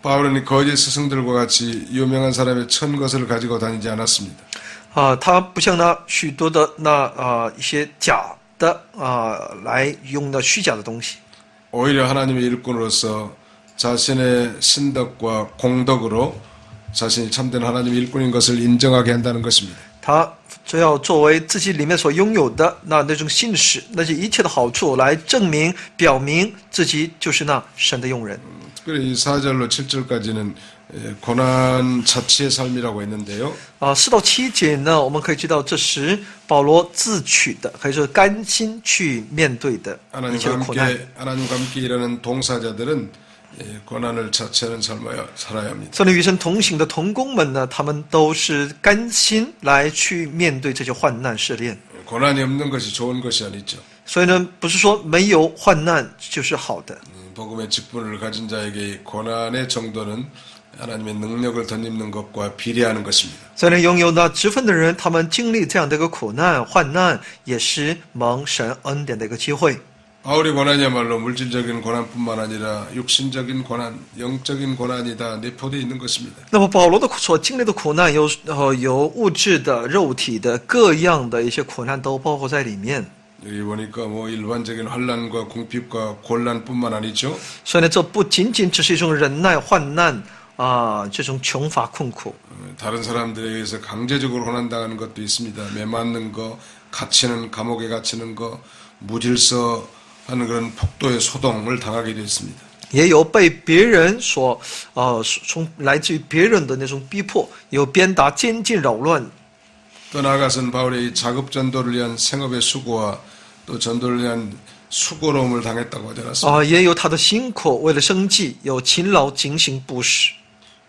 Speaker 1: 바울은 거짓 스승들과 같이 유명한 사람의 천 것을 가지고 다니지 않았습니다.
Speaker 2: 他不像那许多的一些假的来用的虚假的东西，
Speaker 1: 오히려 하나님의 일꾼으로서 자신의 신덕과 공덕으로 자신이 참된 하나님의 일꾼인 것을 인정하게 한다는 것입니다.
Speaker 2: 他只要作为自己里面所拥有的那种信使，那些一切的好处来证明、表明自己就是那神的用人。
Speaker 1: 특별히 4절로 7절까지는 고난 자체의 삶이라고 했는데요.
Speaker 2: 4到7节呢，我们可以知道这是保罗自取的，可以说甘心去面对的一切的苦难。
Speaker 1: 하나님과 함께 일하는 동사자들은 고난을 자체하는 삶을 살아야 합니다.
Speaker 2: 这里与神同行的同工们呢，他们都是甘心来去面对这些患难试炼。
Speaker 1: 고난이 없는 것이 좋은 것이 아니죠.
Speaker 2: 所以呢，不是说没有患难就是好的。
Speaker 1: 복음의 직분을 가진 자에게 고난의 정도는 하나님의 능력을 덧입는 것과 비례하는 것입니다.
Speaker 2: 所以呢，拥有那职分的人，他们经历这样的一个苦难、患难，也是蒙神恩典的一个机会。
Speaker 1: 바울의 고난이야말로 물질적인 고난뿐만 아니라 육신적인 고난, 영적인 고난이 다 내포되어 있는 것입니다.
Speaker 2: 那么保罗的所经历的苦难有物质的、肉体的各样的一些苦难都包括在里面。
Speaker 1: 여기 보니까 뭐 일반적인 환난과 궁핍과 곤란뿐만 아니죠.
Speaker 2: 所以呢，这不仅仅只是一种忍耐、患难这种穷乏困苦。
Speaker 1: 다른 사람들에 의해서 강제적으로 고난당하는 것도 있습니다. 매 맞는 거, 갇히는 감옥에 갇히는 거, 무질서 하는 그런 폭도의 소동을 당하게 됐습니다.
Speaker 2: 也有被别人所从来自于别人的那种逼迫，有鞭打、监禁、扰乱。
Speaker 1: 또 나아가서는 바울의 이 자급 전도를 위한 생업의 수고와 또 전도를 위한 수고로움을 당했다고 하지 않았습니까?
Speaker 2: 也有他的辛苦，为了生计，有勤劳、警醒、不死。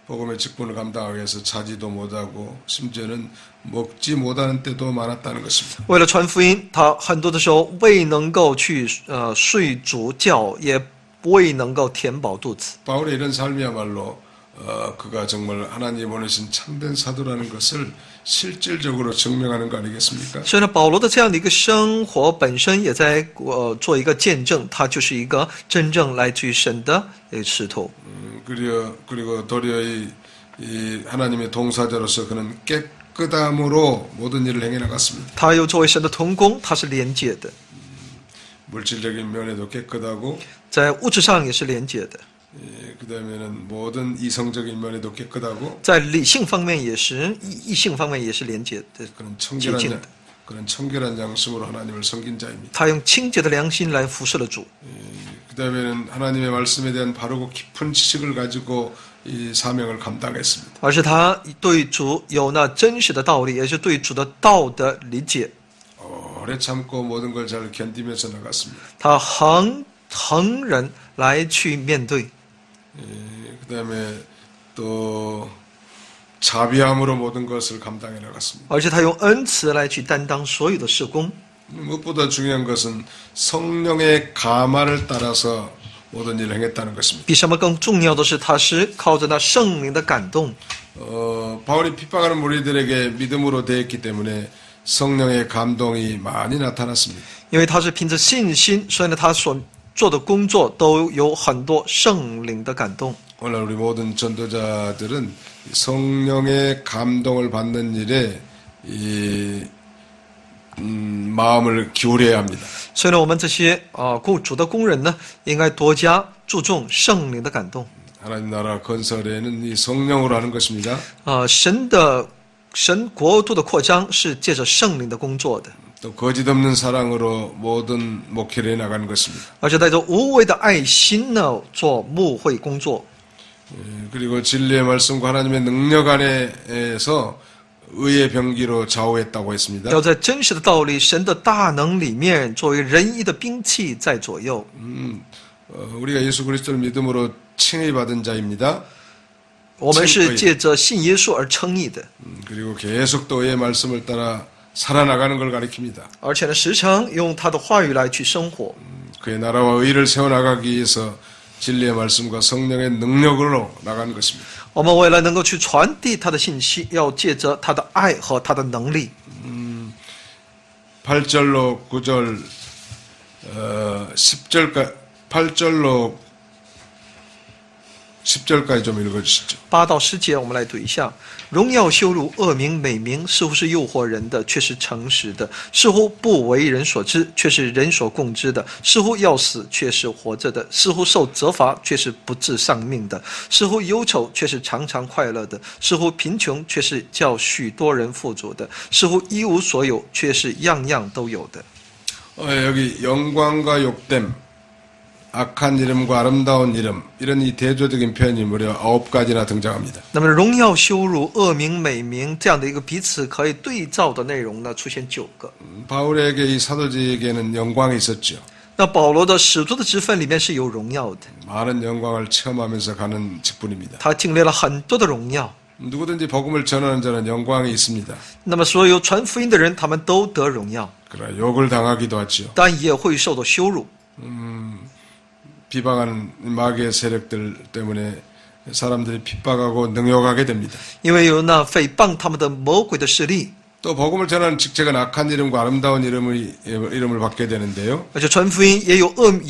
Speaker 1: 복음의 직분을 감당하기 위해서 자지도 못하고 심지어는 먹지 못하는 때도 많았다는 것입니다.
Speaker 2: 为了传福音，他很多的时候未能够去睡主觉，也未能够填饱肚子。
Speaker 1: 바울의 이런 삶이야말로 그가 정말 하나님 보내신 참된 사도라는 것을 실질적으로 증명하는 거 아니겠습니까?
Speaker 2: 所以呢，保罗的这样的一个生活本身也在做一个见证，他就是一个真正来自于神的使徒。
Speaker 1: 그리고 도리어 이 하나님의 동사자로서 그는 깨끗함으로 모든 일을 행해 나갔습니다.
Speaker 2: 他又作为神的同工，他是连接的，
Speaker 1: 물질적인 면에도 깨끗하고
Speaker 2: 在物质上也是连接的，
Speaker 1: 그다음에는 모든 이성적인 면에도 깨끗하고
Speaker 2: 在理性方面也是异性方面也是连接的。
Speaker 1: 그런 청결한 양심으로 하나님을 섬긴 자입니다.
Speaker 2: 他用清洁的良心来服侍了主。
Speaker 1: 그다음에는 하나님의 말씀에 대한 바르고 깊은 지식을 가지고 이 사명을 감당했습니다.
Speaker 2: 而是他对主有那真实的道理，也是对主的道的理解。
Speaker 1: 오래 참고 모든 걸 잘 견디면서 나갔습니다.
Speaker 2: 他恒忍来去面对，
Speaker 1: 그다음에 또 자비함으로 모든 것을 감당해 나갔습니다.
Speaker 2: 而且他用恩慈来去担当所有的事工。
Speaker 1: 무엇보다 중요한 것은 성령의 가마를 따라서 모든 일을 행했다는 것입니다.
Speaker 2: 比什么更重要的是，他是靠着那圣灵的感动。
Speaker 1: 바울이 핍박하는 무리들에게 믿음으로 대했기 때문에 성령의 감동이 많이 나타났습니다.
Speaker 2: 因为他是凭着信心，所以呢，他所做的工作都有很多圣灵的感动。
Speaker 1: 오늘 우리 모든 전도자들은 성령의 감동을 받는 일에 마음을 기울여야 합니다.
Speaker 2: 所以呢，我们这些主的工人呢，应该多加注重圣灵的感动。
Speaker 1: 하나님 나라 건설에는 이 성령으로 하는 것입니다.
Speaker 2: 神国度的扩张是借着圣灵的工作的，
Speaker 1: 또 거짓 없는 사랑으로 모든 목회를 해 나가는 것입니다.
Speaker 2: 而且带着无畏的爱心呢，做牧会工作。
Speaker 1: 그리고 진리의 말씀과 하나님의 능력 안에서 의의 병기로 좌우했다고 했습니다.
Speaker 2: 要在真实的道理、神的大能里面，作为仁义的兵器在左右。
Speaker 1: 우리가 예수 그리스도를 믿음으로 칭의받은 자입니다.
Speaker 2: 我们是借着信耶稣而称义的，
Speaker 1: 그리고 계속 또 의의 말씀을 따라 살아나가는 걸 가리킵니다.
Speaker 2: 而且呢，时常用他的话语来去生活。
Speaker 1: 그의 나라와 의를 세워나가기 위해서 진리의 말씀과 성령의 능력으로 나가는 것입니다.
Speaker 2: 我们为了能够去传递他的信息，要借着他的爱和他的能力。
Speaker 1: 8절로 9절 10절까지 8절로 10절까지 좀 읽어주시죠.
Speaker 2: 8到10节，我们来读一下：荣耀、羞辱、恶名、美名，似乎是诱惑人的，却是诚实的；似乎不为人所知，却是人所共知的；似乎要死，却是活着的；似乎受责罚，却是不致丧命的；似乎忧愁，却是常常快乐的；似乎贫穷，却是叫许多人富足的；似乎一无所有，却是样样都有的。
Speaker 1: 여기 영광과 욕됨, 악한 이름과 아름다운 이름 이런 이 대조적인 표현이 무려 9가지나 등장합니다.
Speaker 2: 那么荣耀、羞辱、恶名、美名这样的一个彼此可以对照的内容呢，出现9个。
Speaker 1: 바울에게 이 사도직에게는 영광이 있었죠.
Speaker 2: 那保罗的使徒的职分里面是有荣耀的，
Speaker 1: 많은 영광을 체험하면서 가는 직분입니다.
Speaker 2: 他经历了很多的荣耀。
Speaker 1: 누구든지 복음을 전하는 자는 영광이 있습니다.
Speaker 2: 那么所有传福音的人，他们都得荣耀，
Speaker 1: 그러나 욕을 당하기도 하죠.
Speaker 2: 但也会受到羞辱。
Speaker 1: 비방하는 마귀의 세력들 때문에 사람들이 핍박하고 능욕하게 됩니다.
Speaker 2: 因为有那诽谤他们的魔鬼的势力，
Speaker 1: 또 복음을 전하는 직책은 악한 이름과 아름다운 이름을 받게 되는데요.
Speaker 2: 而且传福音也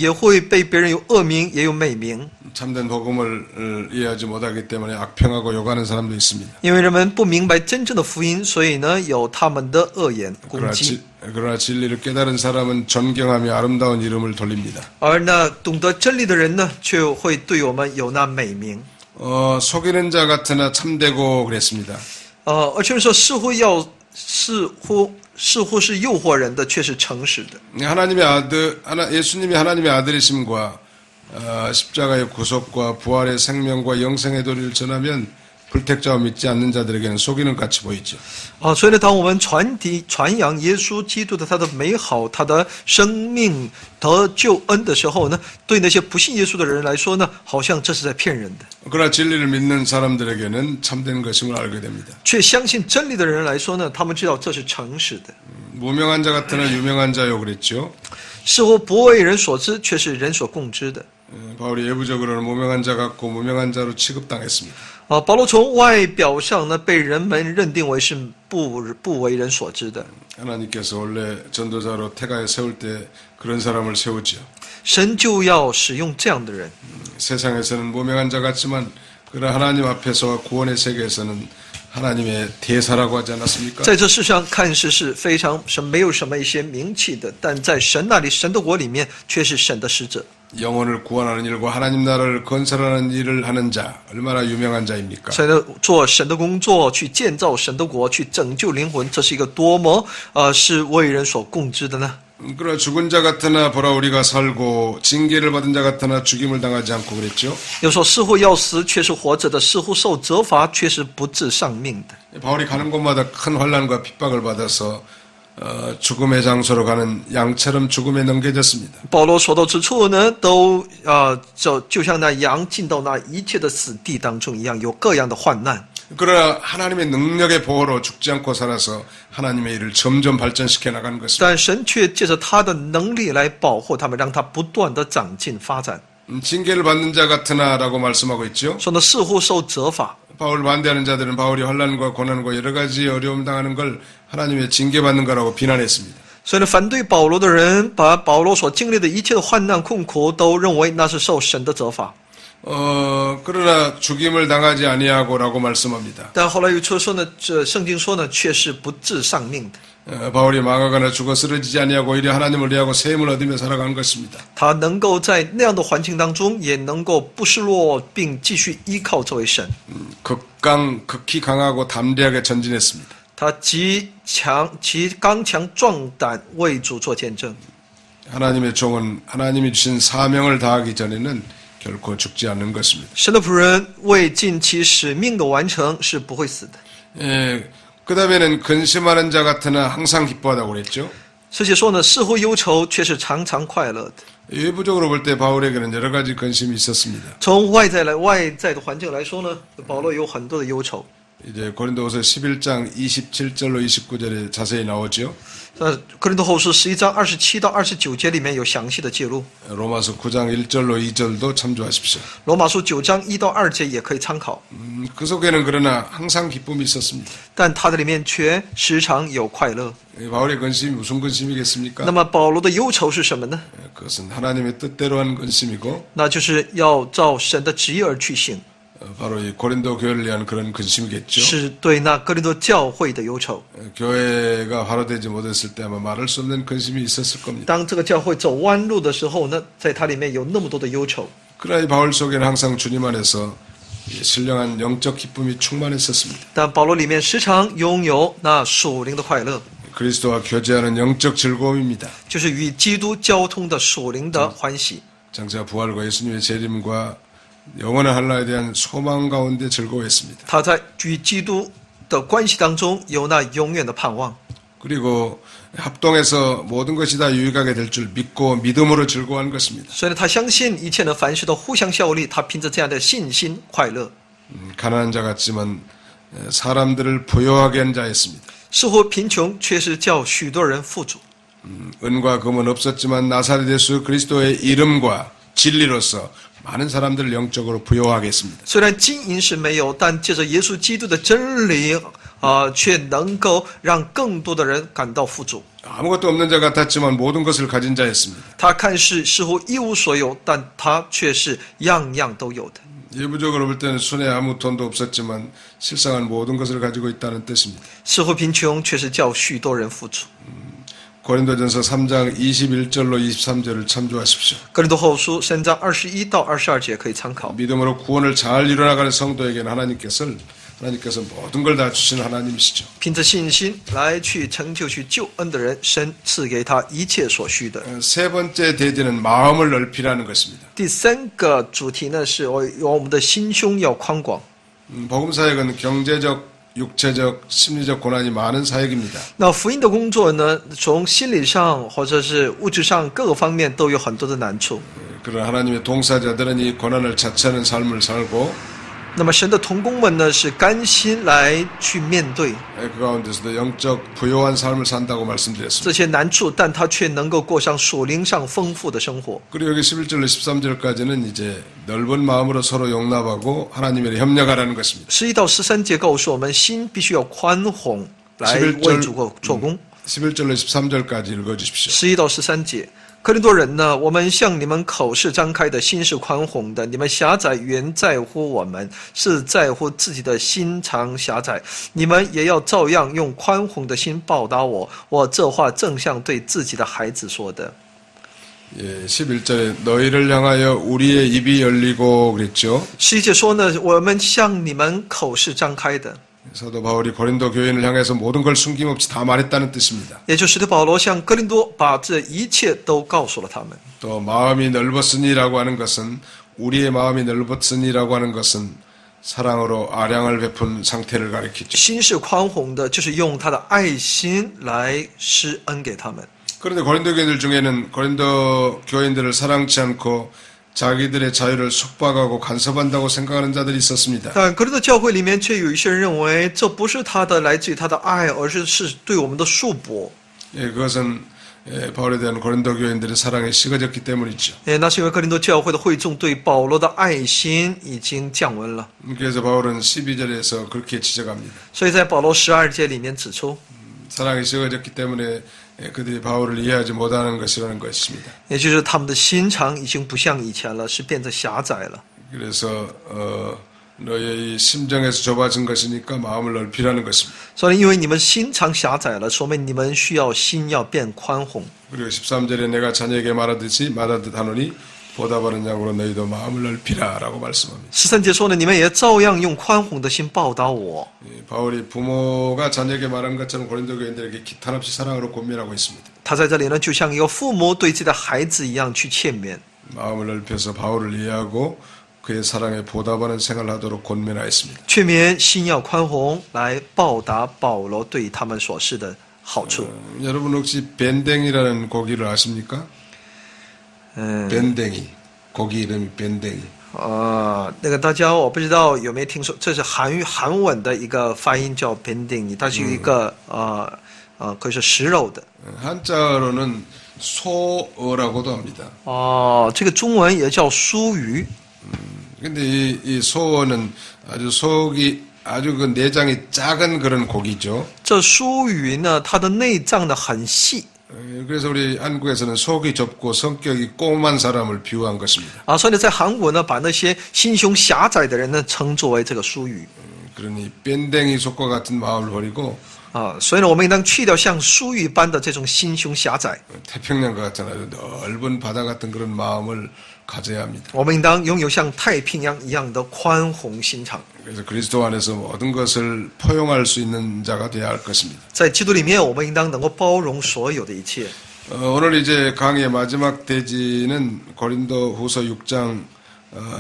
Speaker 2: 会被别人有恶名，也有美名。
Speaker 1: 참된 복음을 이해하지 못하기 때문에 악평하고 욕하는 사람도 있습니다.
Speaker 2: 因为人们不明白真正的福音，所以呢，有他们的恶言攻击。
Speaker 1: 그러나 진리를 깨달은 사람은 존경하며 아름다운 이름을 돌립니다.
Speaker 2: 而那懂得真理的人呢，却会对我们有那美名。
Speaker 1: 속이는 자 같으나 참되고 그랬습니다.
Speaker 2: 而且说似乎是诱惑人的，却是诚实的。
Speaker 1: 예수님이 하나님의 아들이심과 십자가의 구속과 부활의 생명과 영생의 도리를 전하면 불택자와 믿지 않는 자들에게는 속이는 같이 보이죠.
Speaker 2: 所以呢，当我们传扬耶稣基督的他的美好、他的生命得救恩的时候呢，对那些不信耶稣的人来说呢，好像这是在骗人的；
Speaker 1: 그러나 진리를 믿는 사람들에게는 참된 것임을 알게 됩니다.
Speaker 2: 却相信真理的人来说呢，他们知道这是诚实的。
Speaker 1: 무명한 자 같으나 유명한 자요 그랬죠.
Speaker 2: 似乎不为人所知，却是人所共知的。
Speaker 1: 바울이 예부적으로는 무명한 자 같고 무명한 자로 취급당했습니다.
Speaker 2: 保罗从外表上呢，被人们认定为是不为人所知的。
Speaker 1: 하나님께서 원래 전도자로 태가에 세울 때 그런 사람을 세우지요.
Speaker 2: 神就要使用这样的人。
Speaker 1: 세상에서는 무명한 자 같지만 그러나 하나님 앞에서 구원의 세계에서는 하나님의 대사라고 하지 않았습니까?
Speaker 2: 在这世上看似是非常没有什么一些名气的，但在神那里，神的国里面却是神的使者。
Speaker 1: 영혼을 구원하는 일과 하나님 나라를 건설하는 일을 하는 자 얼마나 유명한 자입니까?
Speaker 2: 所以呢，做神的工作，去建造神的国，去拯救灵魂，这是一个多么是为人所共知的呢？
Speaker 1: 그러나 죽은 자 같으나 보라 우리가 살고 징계를 받은 자 같으나 죽임을 당하지 않고 그랬죠.
Speaker 2: 有时候似乎要死，却是活着的；似乎受责罚，却是不致丧命的。
Speaker 1: 바울이 가는 곳마다 큰 환난과 핍박을 받아서 죽음의 장소로 가는 양처럼 죽음에 넘겨졌습니다.
Speaker 2: 保罗所到之处呢，都就像那羊进到那一切的死地当中一样，有各样的患难。
Speaker 1: 그러나 하나님의 능력의 보호로 죽지 않고 살아서 하나님의 일을 점점 발전시켜 나가는 것입니다.
Speaker 2: 但神却借着他的能力来保护他们，让他不断的长进发展。
Speaker 1: 징계를 받는 자 같으나라고 말씀하고 있죠.
Speaker 2: 说呢，似乎受责罚。
Speaker 1: 바울 반대하는 자들은 바울이 환난과 고난과 여러 가지 어려움 당하는 걸 하나님의 징계받는 거라고 비난했습니다.
Speaker 2: 所以呢，反对保罗的人把保罗所经历的一切的患难困苦，都认为那是受神的责罚。
Speaker 1: 그러나 죽임을 당하지 아니하고라고 말씀합니다.
Speaker 2: 但后来又说呢，这圣经说呢，却是不致丧命的。
Speaker 1: 바울이 망하거나 죽어 쓰러지지 아니하고 오히려 하나님을 위하고 샘을 얻으며 살아가는 것입니다.
Speaker 2: 他能够在那样的环境当中，也能够不失落，并继续依靠这位神。
Speaker 1: 극히 강하고 담대하게 전진했습니다.
Speaker 2: 他极刚强壮胆，为主做见证。
Speaker 1: 하나님의 종은 하나님이 주신 사명을 다하기 전에는 결코 죽지 않는 것입니다.
Speaker 2: 神的仆人为尽其使命的完成，是不会死的。
Speaker 1: 그 다음에는 근심하는 자 같으나 항상 기뻐하다고 그랬죠.
Speaker 2: 而且说呢，似乎忧愁，却是常常快乐的。
Speaker 1: 외부적으로 볼 때 바울에게는 여러 가지 근심이 있었습니다.
Speaker 2: 从外在的环境来说呢，保罗有很多的忧愁。
Speaker 1: 이제 고린도후서 11장 27절로 29절에 자세히 나오죠.
Speaker 2: 哥林多后书11章27到29节里面有详细的记录。
Speaker 1: 로마서 9장 1절로 2절도 참조하십시오.
Speaker 2: 罗马书9章1到2节也可以参考。
Speaker 1: 그 속에는 그러나 항상 기쁨이 있었습니다.
Speaker 2: 但它的里面却时常有快乐。
Speaker 1: 바울의 근심이 무슨 근심이겠습니까?
Speaker 2: 那么保罗的忧愁是什么呢？
Speaker 1: 그것은 하나님의 뜻대로 한 근심이고
Speaker 2: 那就是要照神的旨意而去行，
Speaker 1: 바로 이 고린도 교회를 위한 그런 근심이겠죠.
Speaker 2: 是对那哥林多教会的忧愁。
Speaker 1: 교회가 화로되지 못했을 때 아마 말할 수 없는 근심이 있었을 겁니다.
Speaker 2: 当这个教会走弯路的时候呢，在它里面有那么多的忧愁。
Speaker 1: 그러나 이 바울 속에는 항상 주님 안에서 신령한 영적 기쁨이 충만했었습니다.
Speaker 2: 但保罗里面时常拥有那属灵的快乐，
Speaker 1: 그리스도와 교제하는 영적 즐거움입니다.
Speaker 2: 就是与基督交通的属灵的欢喜。
Speaker 1: 장차 부활과 예수님의 재림과 영원한 한라에 대한 소망 가운데 즐거워했습니다.
Speaker 2: 他在与基督的关系当中有那永远的盼望，
Speaker 1: 그리고 합동해서 모든 것이 다 유익하게 될 줄 믿고 믿음으로 즐거워하는 것입니다.
Speaker 2: 所以呢，他相信一切的凡事都互相效力，他凭着这样的信心快乐。
Speaker 1: 가난한 자 같지만 사람들을 부여하게 한 자였습니다.
Speaker 2: 似乎贫穷，却是叫许多人富足。
Speaker 1: 은과 금은 없었지만 나사렛 예수 그리스도의 이름과 진리로서 많은 사람들을 영적으로 부여하겠습니다.
Speaker 2: 虽然金银是没有，但借着耶稣基督的真理，却能够让更多的人感到富足。
Speaker 1: 아무것도 없는 자 같았지만 모든 것을 가진 자였습니다.
Speaker 2: 他看似乎一无所有，但他却是样样都有的。
Speaker 1: 예부적으로 볼 때는 손에 아무 돈도 없었지만 실상은 모든 것을 가지고 있다는 뜻입니다.
Speaker 2: 似乎贫穷，却是叫许多人富足。
Speaker 1: 고린도전서 3장 21절로 23절을 참조하십시오.
Speaker 2: 哥林多后书3章21到22节可以参考。
Speaker 1: 믿음으로 구원을 잘 이뤄나가는 성도에게는 하나님께서 모든 걸 다 주시는 하나님이시죠.
Speaker 2: 凭着信心来去成就、去救恩的人，神赐给他一切所需的。
Speaker 1: 세 번째 대지는 마음을 넓히라는 것입니다.
Speaker 2: 第三个主题呢，是我们的心胸要宽广。
Speaker 1: 복음 사역은 경제적, 육체적, 심리적 고난이 많은 사역입니다.
Speaker 2: 那福音的工作呢，从心理上或者是物质上各个方面都有很多的难处。
Speaker 1: 그러나 하나님의 동사자들은 이 고난을 자처하는 삶을 살고
Speaker 2: 那么神的同工们呢，是甘心来去面对
Speaker 1: 그 가운데서도 영적 부요한 삶을 산다고 말씀드렸습니다.
Speaker 2: 这些难处，但他却能够过上属灵上丰富的生活。
Speaker 1: 그리고 여기 11절로 13절까지는 이제 넓은 마음으로 서로 용납하고 하나님의 협력하라는 것입니다.
Speaker 2: 11到13节告诉我们，心必须要宽宏，来为主做工。
Speaker 1: 11절로 13절까지 읽어주십시오.
Speaker 2: 11到13节。 哥林多人呢，我们向你们口是张开的，心是宽宏的。你们狭窄原在乎我们，是在乎自己的心肠狭窄。你们也要照样用宽宏的心报答我。我这话正像对自己的孩子说的。
Speaker 1: 예, 11절에 너희를 향하여 우리의 입이 열리고 그랬죠.
Speaker 2: 11节说呢，我们向你们口是张开的，
Speaker 1: 사도 바울이 고린도 교인을 향해서 모든 걸 숨김없이 다 말했다는 뜻입니다.
Speaker 2: 也就是使徒保罗向哥林多把这一切都告诉了他们。
Speaker 1: 또 마음이 넓었으니라고 하는 것은 우리의 마음이 넓었으니라고 하는 것은 사랑으로 아량을 베푼 상태를 가리키죠.
Speaker 2: 心是宽宏的，就是用他的爱心来施恩给他们。
Speaker 1: 그런데 고린도 교인들 중에는 고린도 교인들을 사랑치 않고 자기들의 자유를 속박하고 간섭한다고 생각하는 자들이 있었습니다.
Speaker 2: 但哥林多教会里面却有一些人认为，这不是他的来自于他的爱，而是对我们的束缚。
Speaker 1: 예, 그것은 바울에 대한 고린도 교인들의 사랑이 식어졌기 때문이죠.
Speaker 2: 那是因为哥林多教会的会众对保罗的爱心已经降温了。
Speaker 1: 그래서 바울은 12절에서 그렇게 지적합니다.
Speaker 2: 所以在保罗12节里面指出，
Speaker 1: 사랑이 식어졌기 때문에 그들이 바울을 이해하지 못하는 것이라는 것입니다.
Speaker 2: 也就是他们的心肠已经不像以前了，是变得狭窄了。
Speaker 1: 그래서 너의 이 심정에서 좁아진 것이니까 마음을 넓히라는 것입니다.
Speaker 2: 所以因为你们心肠狭窄了，说明你们需要心要变宽宏。
Speaker 1: 그리고 13절에 내가 자녀에게 말하듯이 말하듯 하노니 보답하는 양으로 너희도 마음을 넓히라라고 말씀합니다.
Speaker 2: 13节说呢，你们也照样用宽宏的心报答我。
Speaker 1: 바울이 부모가 자녀에게 말한 것처럼 고린도 교인들에게 기탄 없이 사랑으로 권면하고 있습니다.
Speaker 2: 他在这里呢，就像一个父母对自己的孩子一样去劝勉。
Speaker 1: 마음을 넓혀서 바울을 이해하고 그의 사랑에 보답하는 생활을 하도록 권면하였습니다.
Speaker 2: 劝勉心要宽宏，来报答保罗对他们所示的好处。
Speaker 1: 여러분 혹시 밴댕이라는 고기를 아십니까? 밴댕이. 고기 이름이 밴댕이.
Speaker 2: 那个大家我不知道有没有听说，这是韩文的一个发音叫 bending， 它是一个可以说食肉的。
Speaker 1: 한자로는 소어라고도 합니다.
Speaker 2: 这个中文也叫酥鱼。
Speaker 1: 근데 이 소어는 아주 속이 아주 그 내장이 작은 그런 고기죠.
Speaker 2: 这酥鱼呢，它的内脏呢很细。
Speaker 1: 그래서 우리 한국에서는 속이 좁고 성격이 꼼한 사람을 비유한 것입니다.
Speaker 2: 所以呢，在韩国呢，把那些心胸狭窄的人呢，称作为这个酥鱼。
Speaker 1: 그러니 밴댕이 속과 같은 마음을 버리고
Speaker 2: 所以呢，我们应当去掉像酥鱼般的这种心胸狭窄，
Speaker 1: 태평양과 같은 아주 넓은 바다 같은 그런 마음을 가져야 합니다.
Speaker 2: 我们应当拥有像太平洋一样的宽宏心肠。
Speaker 1: 그래서 그리스도 안에서 모든 것을 포용할 수 있는 자가 되어야 할 것입니다.
Speaker 2: 在基督里面，我们应当能够包容所有的一切。
Speaker 1: 오늘 이제 강의의 마지막 대지는 고린도 후서 6장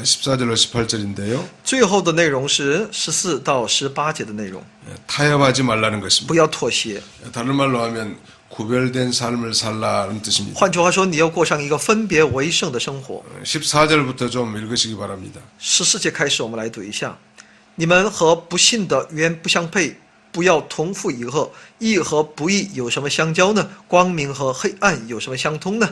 Speaker 1: 14절로 18절인데요.
Speaker 2: 最后的内容是14到18节的内容，
Speaker 1: 타협하지 말라는 것입니다.
Speaker 2: 不要妥协。
Speaker 1: 다른 말로 하면 구별된 삶을 살라는 뜻입니다.
Speaker 2: 换句话说，你要过上一个分别为圣的生活。
Speaker 1: 14절부터 좀 읽으시기 바랍니다.
Speaker 2: 14节开始，我们来读一下：你们和不信的原不相配，不要同父一轭。义和不义有什么相交呢？光明和黑暗有什么相通呢？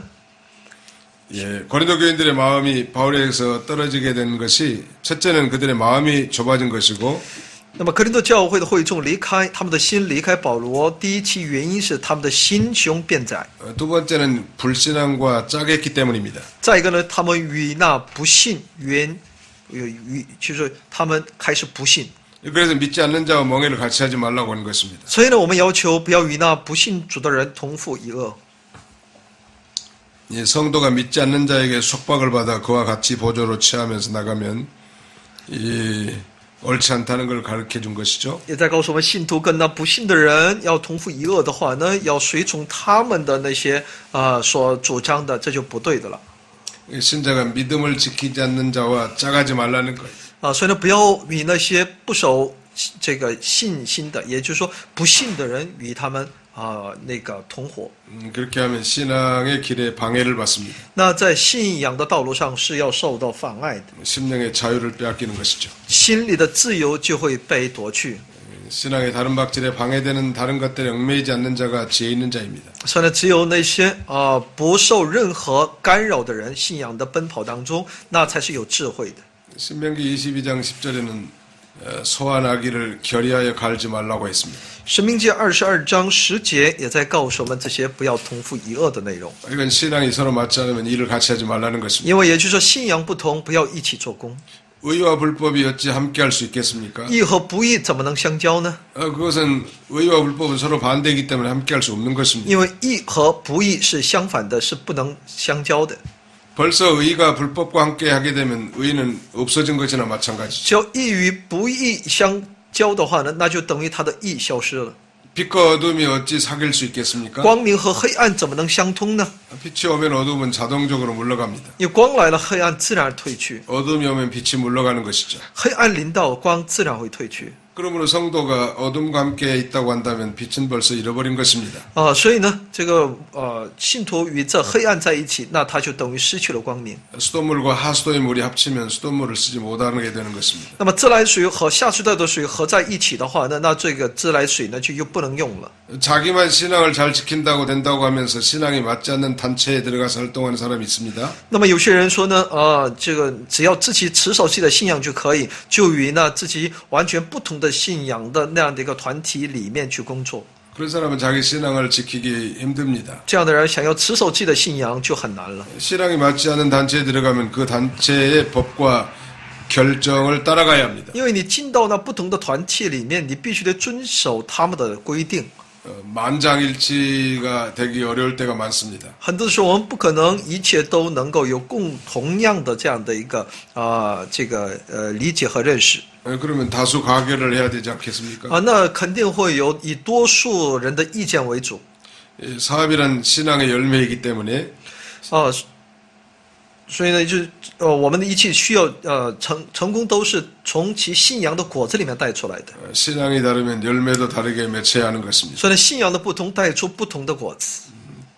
Speaker 1: 예, 고린도 교인들의 마음이 바울에게서 떨어지게 된 것이 첫째는 그들의 마음이 좁아진 것이고
Speaker 2: 那么哥林多教会的会众离开他们的心，离开保罗，第一其原因是他们的心胸变窄。
Speaker 1: 두 번째는 불신앙과 짜겠기 때문입니다.
Speaker 2: 再一个呢，他们与那不信就是他们开始不信。
Speaker 1: 그래서 믿지 않는 자와 멍해를 같이 하지 말라고 하는 것입니다.
Speaker 2: 所以呢，我们要求不要与那不信主的人同父一轭。
Speaker 1: 예, 성도가 믿지 않는 자에게 속박을 받아 그와 같이 보조로 취하면서 나가면 옳지 않다는 걸 가르쳐 준 것이죠.
Speaker 2: 也在告诉我们，信徒跟那不信的人要同父一轭的话呢，要随从他们的那些所主张的，这就不对的了。
Speaker 1: 신자가 믿음을 지키지 않는 자와 짜가지 말라는 거예요.
Speaker 2: 所以呢，不要与那些不守这个信心的，也就是说不信的人与他们那个同伙。
Speaker 1: 그렇게 하면 신앙의 길에 방해를 받습니다.
Speaker 2: 那在信仰的道路上是要受到妨碍的，
Speaker 1: 심령의 자유를 빼앗기는 것이죠.
Speaker 2: 心里的自由就会被夺去。
Speaker 1: 신앙의 다른 박질에 방해되는 다른 것들에 얽매이지 않는 자가 지혜 있는 자입니다.
Speaker 2: 所以呢，只有那些不受任何干扰的人，信仰的奔跑当中，那才是有智慧的。
Speaker 1: 신명기 22장 10절에는 소와 나귀를 결의하여 갈지 말라고 했습니다.
Speaker 2: 申命记22章10节也在告诉我们这些不要同父异恶的内容，
Speaker 1: 이건 신앙이 서로 맞지 않으면 일을 같이 하지 말라는 것입니다.
Speaker 2: 因为也就是说信仰不同，不要一起做工。
Speaker 1: 의와 불법이 어찌 함께할 수 있겠습니까?
Speaker 2: 义和不义怎么能相交呢？
Speaker 1: 그것은 의와 불법은 서로 반대이기 때문에 함께할 수 없는 것입니다.
Speaker 2: 因为义和不义是相反的，是不能相交的。
Speaker 1: 벌써 의가 불법과 함께하게 되면 의는 없어진 것이나 마찬가지죠.
Speaker 2: 只要义与不义相交的话呢，那就等于他的义消失了。
Speaker 1: 빛과 어둠이 어찌 사귈 수 있겠습니까?
Speaker 2: 光明和黑暗怎么能相通呢？
Speaker 1: 빛이 오면 어둠은 자동적으로 물러갑니다.
Speaker 2: 因为光来了，黑暗自然退去；
Speaker 1: 어둠이 오면 빛이 물러가는 것이죠.
Speaker 2: 黑暗临到，光自然会退去。
Speaker 1: 그러므로 성도가 어둠과 함께 있다고 한다면 빛은 벌써 잃어버린 것입니다.
Speaker 2: 所以呢，这个信徒与这黑暗在一起，那他就等于失去了光明。
Speaker 1: 수돗물과 하수도의 물이 합치면 수돗물을 쓰지 못하게 되는 것입니다.
Speaker 2: 那么自来水和下水道的水合在一起的话，那这个自来水呢就又不能用了。
Speaker 1: 자기만 신앙을 잘 지킨다고 된다고 하면서 신앙이 맞지 않는 단체에 들어가서 활동하는 사람이 있습니다.
Speaker 2: 那么有些人说呢，这个只要自己持守自己的信仰就可以，就与那自己完全不同的信仰的那样的一个团体里面去工作。
Speaker 1: 그런 사람은 자기 신앙을 지키기 힘듭니다.
Speaker 2: 这样的人想要持守自己的信仰就很难了。
Speaker 1: 신앙이 맞지 않는 단체에 들어가면 그 단체의 법과 결정을 따라가야 합니다.
Speaker 2: 因为你进到那不同的团体里面，你必须得遵守他们的规定。
Speaker 1: 만장일치가 되기 어려울 때가 많습니다.
Speaker 2: 很多时候我们不可能一切都能够有同样的这样的一个理解和认识
Speaker 1: 그러면 다수 가결을 해야 되지 않겠습니까?
Speaker 2: 那肯定会有以多数人的意见为主
Speaker 1: 사업이란 신앙의 열매이기 때문에
Speaker 2: 所以呢，就是我们的一切需要成功都是从其信仰的果子里面带出来的。
Speaker 1: 신앙이 다르면 열매도 다르게 맺혀야 하는 것입니다.
Speaker 2: 所以呢，信仰的不同带出不同的果子。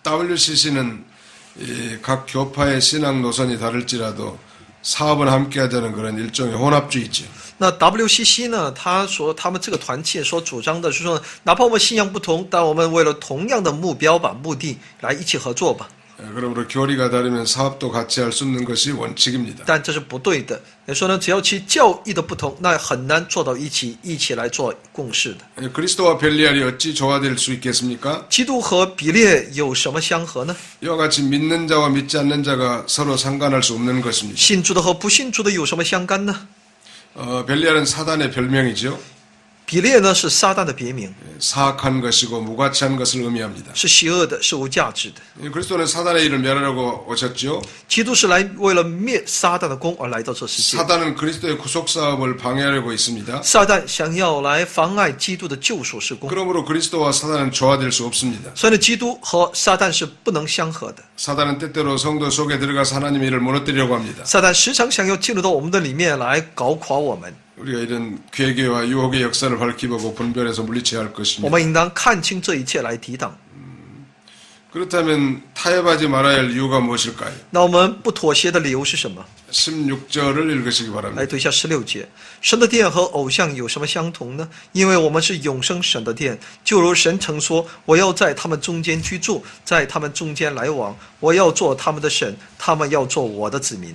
Speaker 1: WCC는 각 교파의 신앙 노선이 다를지라도 사업은 함께하자는 그런 일종의 혼합주의죠.
Speaker 2: 那 WCC 呢，他们这个团契所主张的是说，哪怕我们信仰不同，但我们为了同样的目标吧、目的来一起合作吧。
Speaker 1: 그러므로 교리가 다르면 사업도 같이 할 수 없는 것이 원칙입니다.
Speaker 2: 但这是不对的。也说呢，只要其教义的不同，那很难做到一起来做共事的。
Speaker 1: 그리스도와 벨리알이 어찌 조화될 수 있겠습니까?
Speaker 2: 基督和比列有什么相合呢？
Speaker 1: 이와 같이 믿는 자와 믿지 않는 자가 서로 상관할 수 없는 것입니다.
Speaker 2: 信主的和不信主的有什么相干呢？
Speaker 1: 벨리알은 사단의 별명이죠.
Speaker 2: 比列呢是撒旦的别名，
Speaker 1: 사악한 것이고 무가치한 것을 의미합니다.
Speaker 2: 是邪恶的，是无价值的。
Speaker 1: 그리스도는 사단의 일을 멸하려고 오셨죠.
Speaker 2: 基督是为了灭撒旦的功而来到这世界。
Speaker 1: 사단은 그리스도의 구속 사업을 방해하려고 있습니다.
Speaker 2: 撒旦想要来妨碍基督的救赎事工，
Speaker 1: 그러므로 그리스도와 사단은 조화될 수 없습니다.
Speaker 2: 所以呢，基督和撒旦是不能相合的。
Speaker 1: 사단은 때때로 성도 속에 들어가서 하나님의 일을 무너뜨리려고 합니다.
Speaker 2: 撒旦时常想要进入到我们的里面来搞垮我们。
Speaker 1: 우리가 이런 괴계와 유혹의 역사를 밝히고 분별해서 물리쳐야 할
Speaker 2: 我
Speaker 1: 것입니다.
Speaker 2: 们应当看清这一切来抵挡。
Speaker 1: 그렇다면 타협하지 말아야 할 이유가 무엇일까요?
Speaker 2: 那我们不妥协的理由是什么？
Speaker 1: 16절을 읽으시기
Speaker 2: 来
Speaker 1: 바랍니다.
Speaker 2: 读一下16节。神的殿和偶像有什么相同呢？因为我们是永生神的殿，就如神曾说：“我要在他们中间居住，在他们中间来往，我要做他们的神，他们要做我的子民。”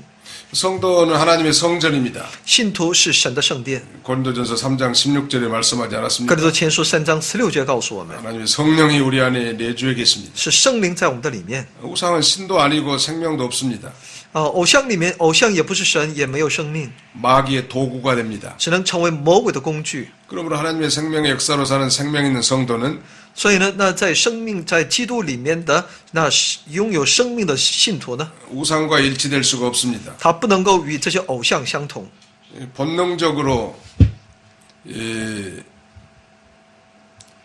Speaker 1: 성도는 하나님의 성전입니다.
Speaker 2: 信徒是神的圣殿。
Speaker 1: 고린도전서 3장 16절에 말씀하지
Speaker 2: 哥
Speaker 1: 않았습니까?
Speaker 2: 林多前书3章16节告诉我们，
Speaker 1: 하나님의 성령이 우리 안에 내주에 계십니다.
Speaker 2: 是圣灵在我们的里面。
Speaker 1: 우상은 신도 아니고 생명도 없습니다.
Speaker 2: 偶像也不是神，也没有生命，
Speaker 1: 마귀의 도구가 됩니다.
Speaker 2: 只能成为魔鬼的工具。
Speaker 1: 그러므로 하나님의 생명의 역사로 사는 생명 있는 성도는
Speaker 2: 所以呢，那在基督里面的那拥有生命的信徒呢，
Speaker 1: 우상과 일치될 수가 없습니다.
Speaker 2: 他不能够与这些偶像相同。
Speaker 1: 본능적으로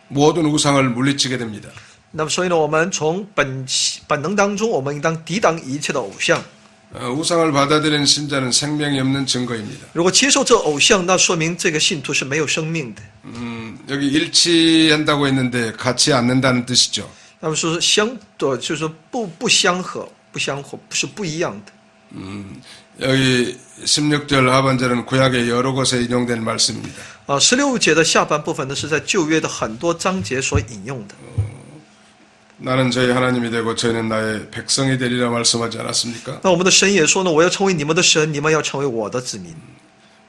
Speaker 1: 모든 우상을 물리치게 됩니다.
Speaker 2: 那么，所以呢，我们从本能当中，我们应当抵挡一切的偶像。
Speaker 1: 우상을 받아들이는 신자는 생명이 없는 증거입니다.
Speaker 2: 如果接受这偶像，那说明这个信徒是没有生命的。
Speaker 1: 여기 일치한다고 했는데 같이 않는다는 뜻이죠.
Speaker 2: 他们说就是说不相合，不相合，是不一样的。
Speaker 1: 여기 16절 하반절은 구약의 여러 곳에 인용된 말씀입니다.
Speaker 2: 16节的下半部分呢，是在旧约的很多章节所引用的。
Speaker 1: 나는 저희 하나님이 되고 저희는 나의 백성이 되리라 말씀하지 않았습니까?
Speaker 2: 那我们的神也说呢，我要成为你们的神，你们要成为我的子民。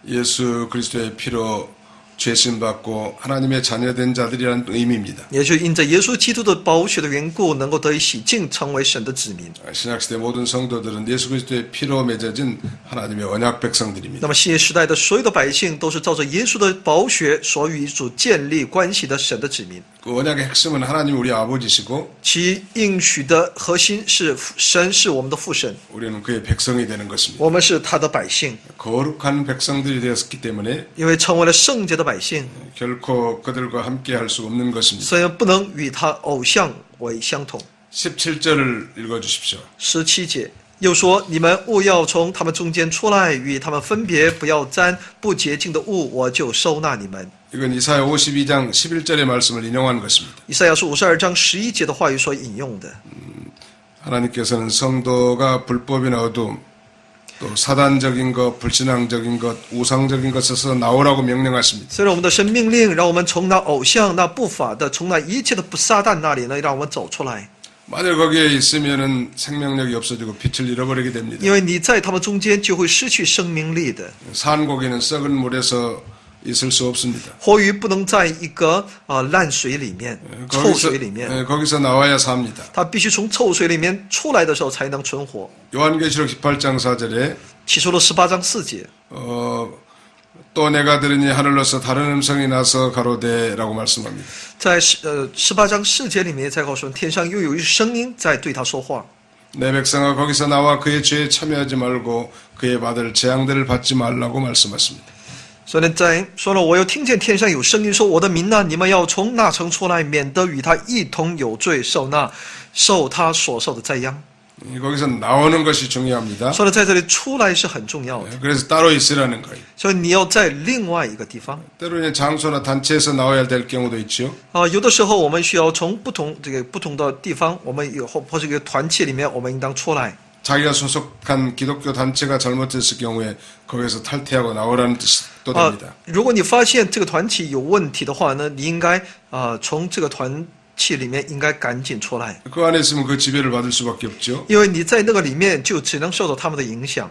Speaker 1: 예수 그리스도의 피로 죄심 받고 하나님의 자녀된 자들이라는 의미입니다.
Speaker 2: 也就因着耶稣基督的宝血的缘故，能够得以洗净，成为神的子民。
Speaker 1: 신약시대 모든 성도들은 예수 그리스도의 피로 맺어진 하나님의 언약 백성들입니다.
Speaker 2: 那么新约时代的所有的百姓，都是照着耶稣的宝血所与主建立关系的神的子民。
Speaker 1: 그 언약의 핵심은 하나님 우리 아버지시고
Speaker 2: 其应许的核心是神是我们的父神，
Speaker 1: 우리는 그의 백성이 되는 것입니다.
Speaker 2: 我们是他的百姓。
Speaker 1: 거룩한 백성들이 되었기 때문에
Speaker 2: 因为成为了圣洁的百姓，
Speaker 1: 결코 그들과 함께 할 수 없는 것입니다.
Speaker 2: 所以不能与他偶像为相同。
Speaker 1: 17절을 읽어주십시오.
Speaker 2: 17节又说：“你们务要从他们中间出来，与他们分别，不要沾不洁净的物，我就收纳你们。”
Speaker 1: 이건 이사야 52장 11절의 말씀을 인용한 것입니다.
Speaker 2: 以赛亚书52章11节的话语所引用的。
Speaker 1: 하나님께서는 성도가 불법이나 어둠, 또 사단적인 것, 불신앙적인 것, 우상적인 것에서 나오라고 명령하십니다.
Speaker 2: 虽然我们的神命令让我们从那偶像、那不法的、从那一切的不撒旦那里呢，让我们走出来。
Speaker 1: 만약 거기에 있으면은 생명력이 없어지고 빛을 잃어버리게 됩니다.
Speaker 2: 因为你在他们中间就会失去生命力的。
Speaker 1: 산 고기는 썩은 물에서 있을 수 없습니다.
Speaker 2: 活鱼不能在一个烂水里面、臭水里面，
Speaker 1: 거기서 나와야 삽니다.
Speaker 2: 它必须从臭水里面出来的时候才能存活。
Speaker 1: 요한계시록 18장 4절에
Speaker 2: 启示录18章4节，
Speaker 1: 또 내가 들으니 하늘로서 다른 음성이 나서 가로되라고 말씀합니다.
Speaker 2: 在18章4节里面再告诉我们，天上又有一声音在对他说话。
Speaker 1: 내 백성아 거기서 나와 그의 죄에 참여하지 말고 그의 받을 재앙들을 받지 말라고 말씀하십니다.
Speaker 2: 所以呢，说了，我又听见天上有声音说：“我的民呐，你们要从那城出来，免得与他一同有罪，受他所受的灾殃。”
Speaker 1: 거기서 나오는 것이 중요합니다.
Speaker 2: 说了，在这里出来是很重要的，
Speaker 1: 그래서 따로 있으라는 거예요.
Speaker 2: 所以你要在另外一个地方。
Speaker 1: 때로는 장소나 단체에서 나와야 될 경우도 있죠.
Speaker 2: 有的时候我们需要从不同的地方，我们或者一个团体里面，我们应当出来。
Speaker 1: 자기가 소속한 기독교 단체가 잘못됐을 경우에 거기서 탈퇴하고 나오라는 뜻도 됩니다.
Speaker 2: 如果你发现这个团体有问题的话呢，你应该从这个团体里面应该赶紧出来，
Speaker 1: 그 안에 있으면 그 지배를 받을 수밖에 없죠.
Speaker 2: 因为你在那个里面就只能受到他们的影响。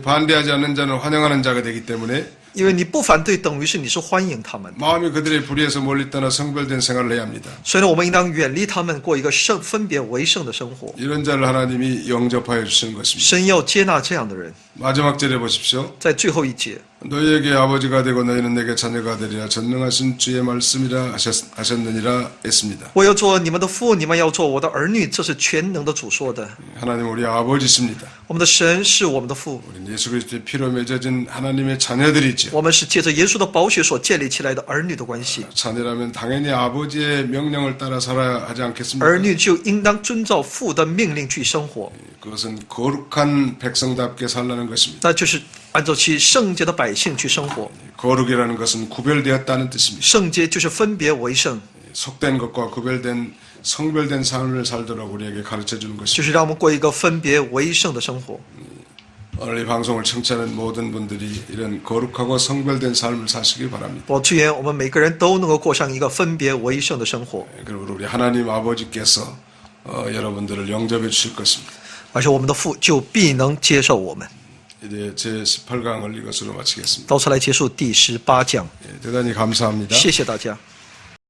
Speaker 1: 반대하지 않는 자는 환영하는 자가 되기 때문에
Speaker 2: 因为你不反对，等于是你是欢迎他们，
Speaker 1: 마음이 그들의 불의에서 멀리 떠나 성별된 생활을 해야 합니다.
Speaker 2: 所以呢，我们应当远离他们，过一个分别为圣的生活。
Speaker 1: 이런 자를 하나님이 영접하여 주시는 것입니다.
Speaker 2: 神要接纳这样的人。
Speaker 1: 마지막 절에 보십시오.
Speaker 2: 在最后一节，
Speaker 1: 너희에게 아버지가 되고 너희는 내게 자녀가 되리라 전능하신 주의 말씀이라 하셨느니라 했습니다.
Speaker 2: 我要做你们的父，你们要做我的儿女，这是全能的主说的。
Speaker 1: 하나님 우리 아버지십니다.
Speaker 2: 我们的神是我们的父，
Speaker 1: 우리는 예수 그리스도의 피로 맺어진 하나님의 자녀들이죠.
Speaker 2: 我们是借着耶稣的宝血所建立起来的儿女的关系。
Speaker 1: 자녀라면 당연히 아버지의 명령을 따라 살아야 하지 않겠습니까?
Speaker 2: 儿女就应当遵照父的命令去生活，
Speaker 1: 그것은 거룩한 백성답게 살라는 것입니다.
Speaker 2: 那就是按照其圣洁的百姓去生活。
Speaker 1: 거룩이라는 것은 구별되었다는 뜻입니다.
Speaker 2: 圣洁就是分别为圣，
Speaker 1: 속된 것과 구별된 성별된 삶을 살도록 우리에게 가르쳐주는
Speaker 2: 就
Speaker 1: 것입니다.
Speaker 2: 是让我们过一个分别为圣的生活。
Speaker 1: 오늘 이 방송을 청취하는 모든 분들이 이런 거룩하고 성별된 삶을 사시길 바랍니다.
Speaker 2: 我祝愿我们每个人都能够过上一个分别为圣的生活，
Speaker 1: 그리고 우리 하나님 아버지께서 여러분들을 영접해 주실 것입니다.
Speaker 2: 而且我们的父就必能接受我们。
Speaker 1: 이제 제 18강을 이것으로 마치겠습니다.
Speaker 2: 到此来结束第18讲，
Speaker 1: 대단히 감사합니다.
Speaker 2: 谢谢大家。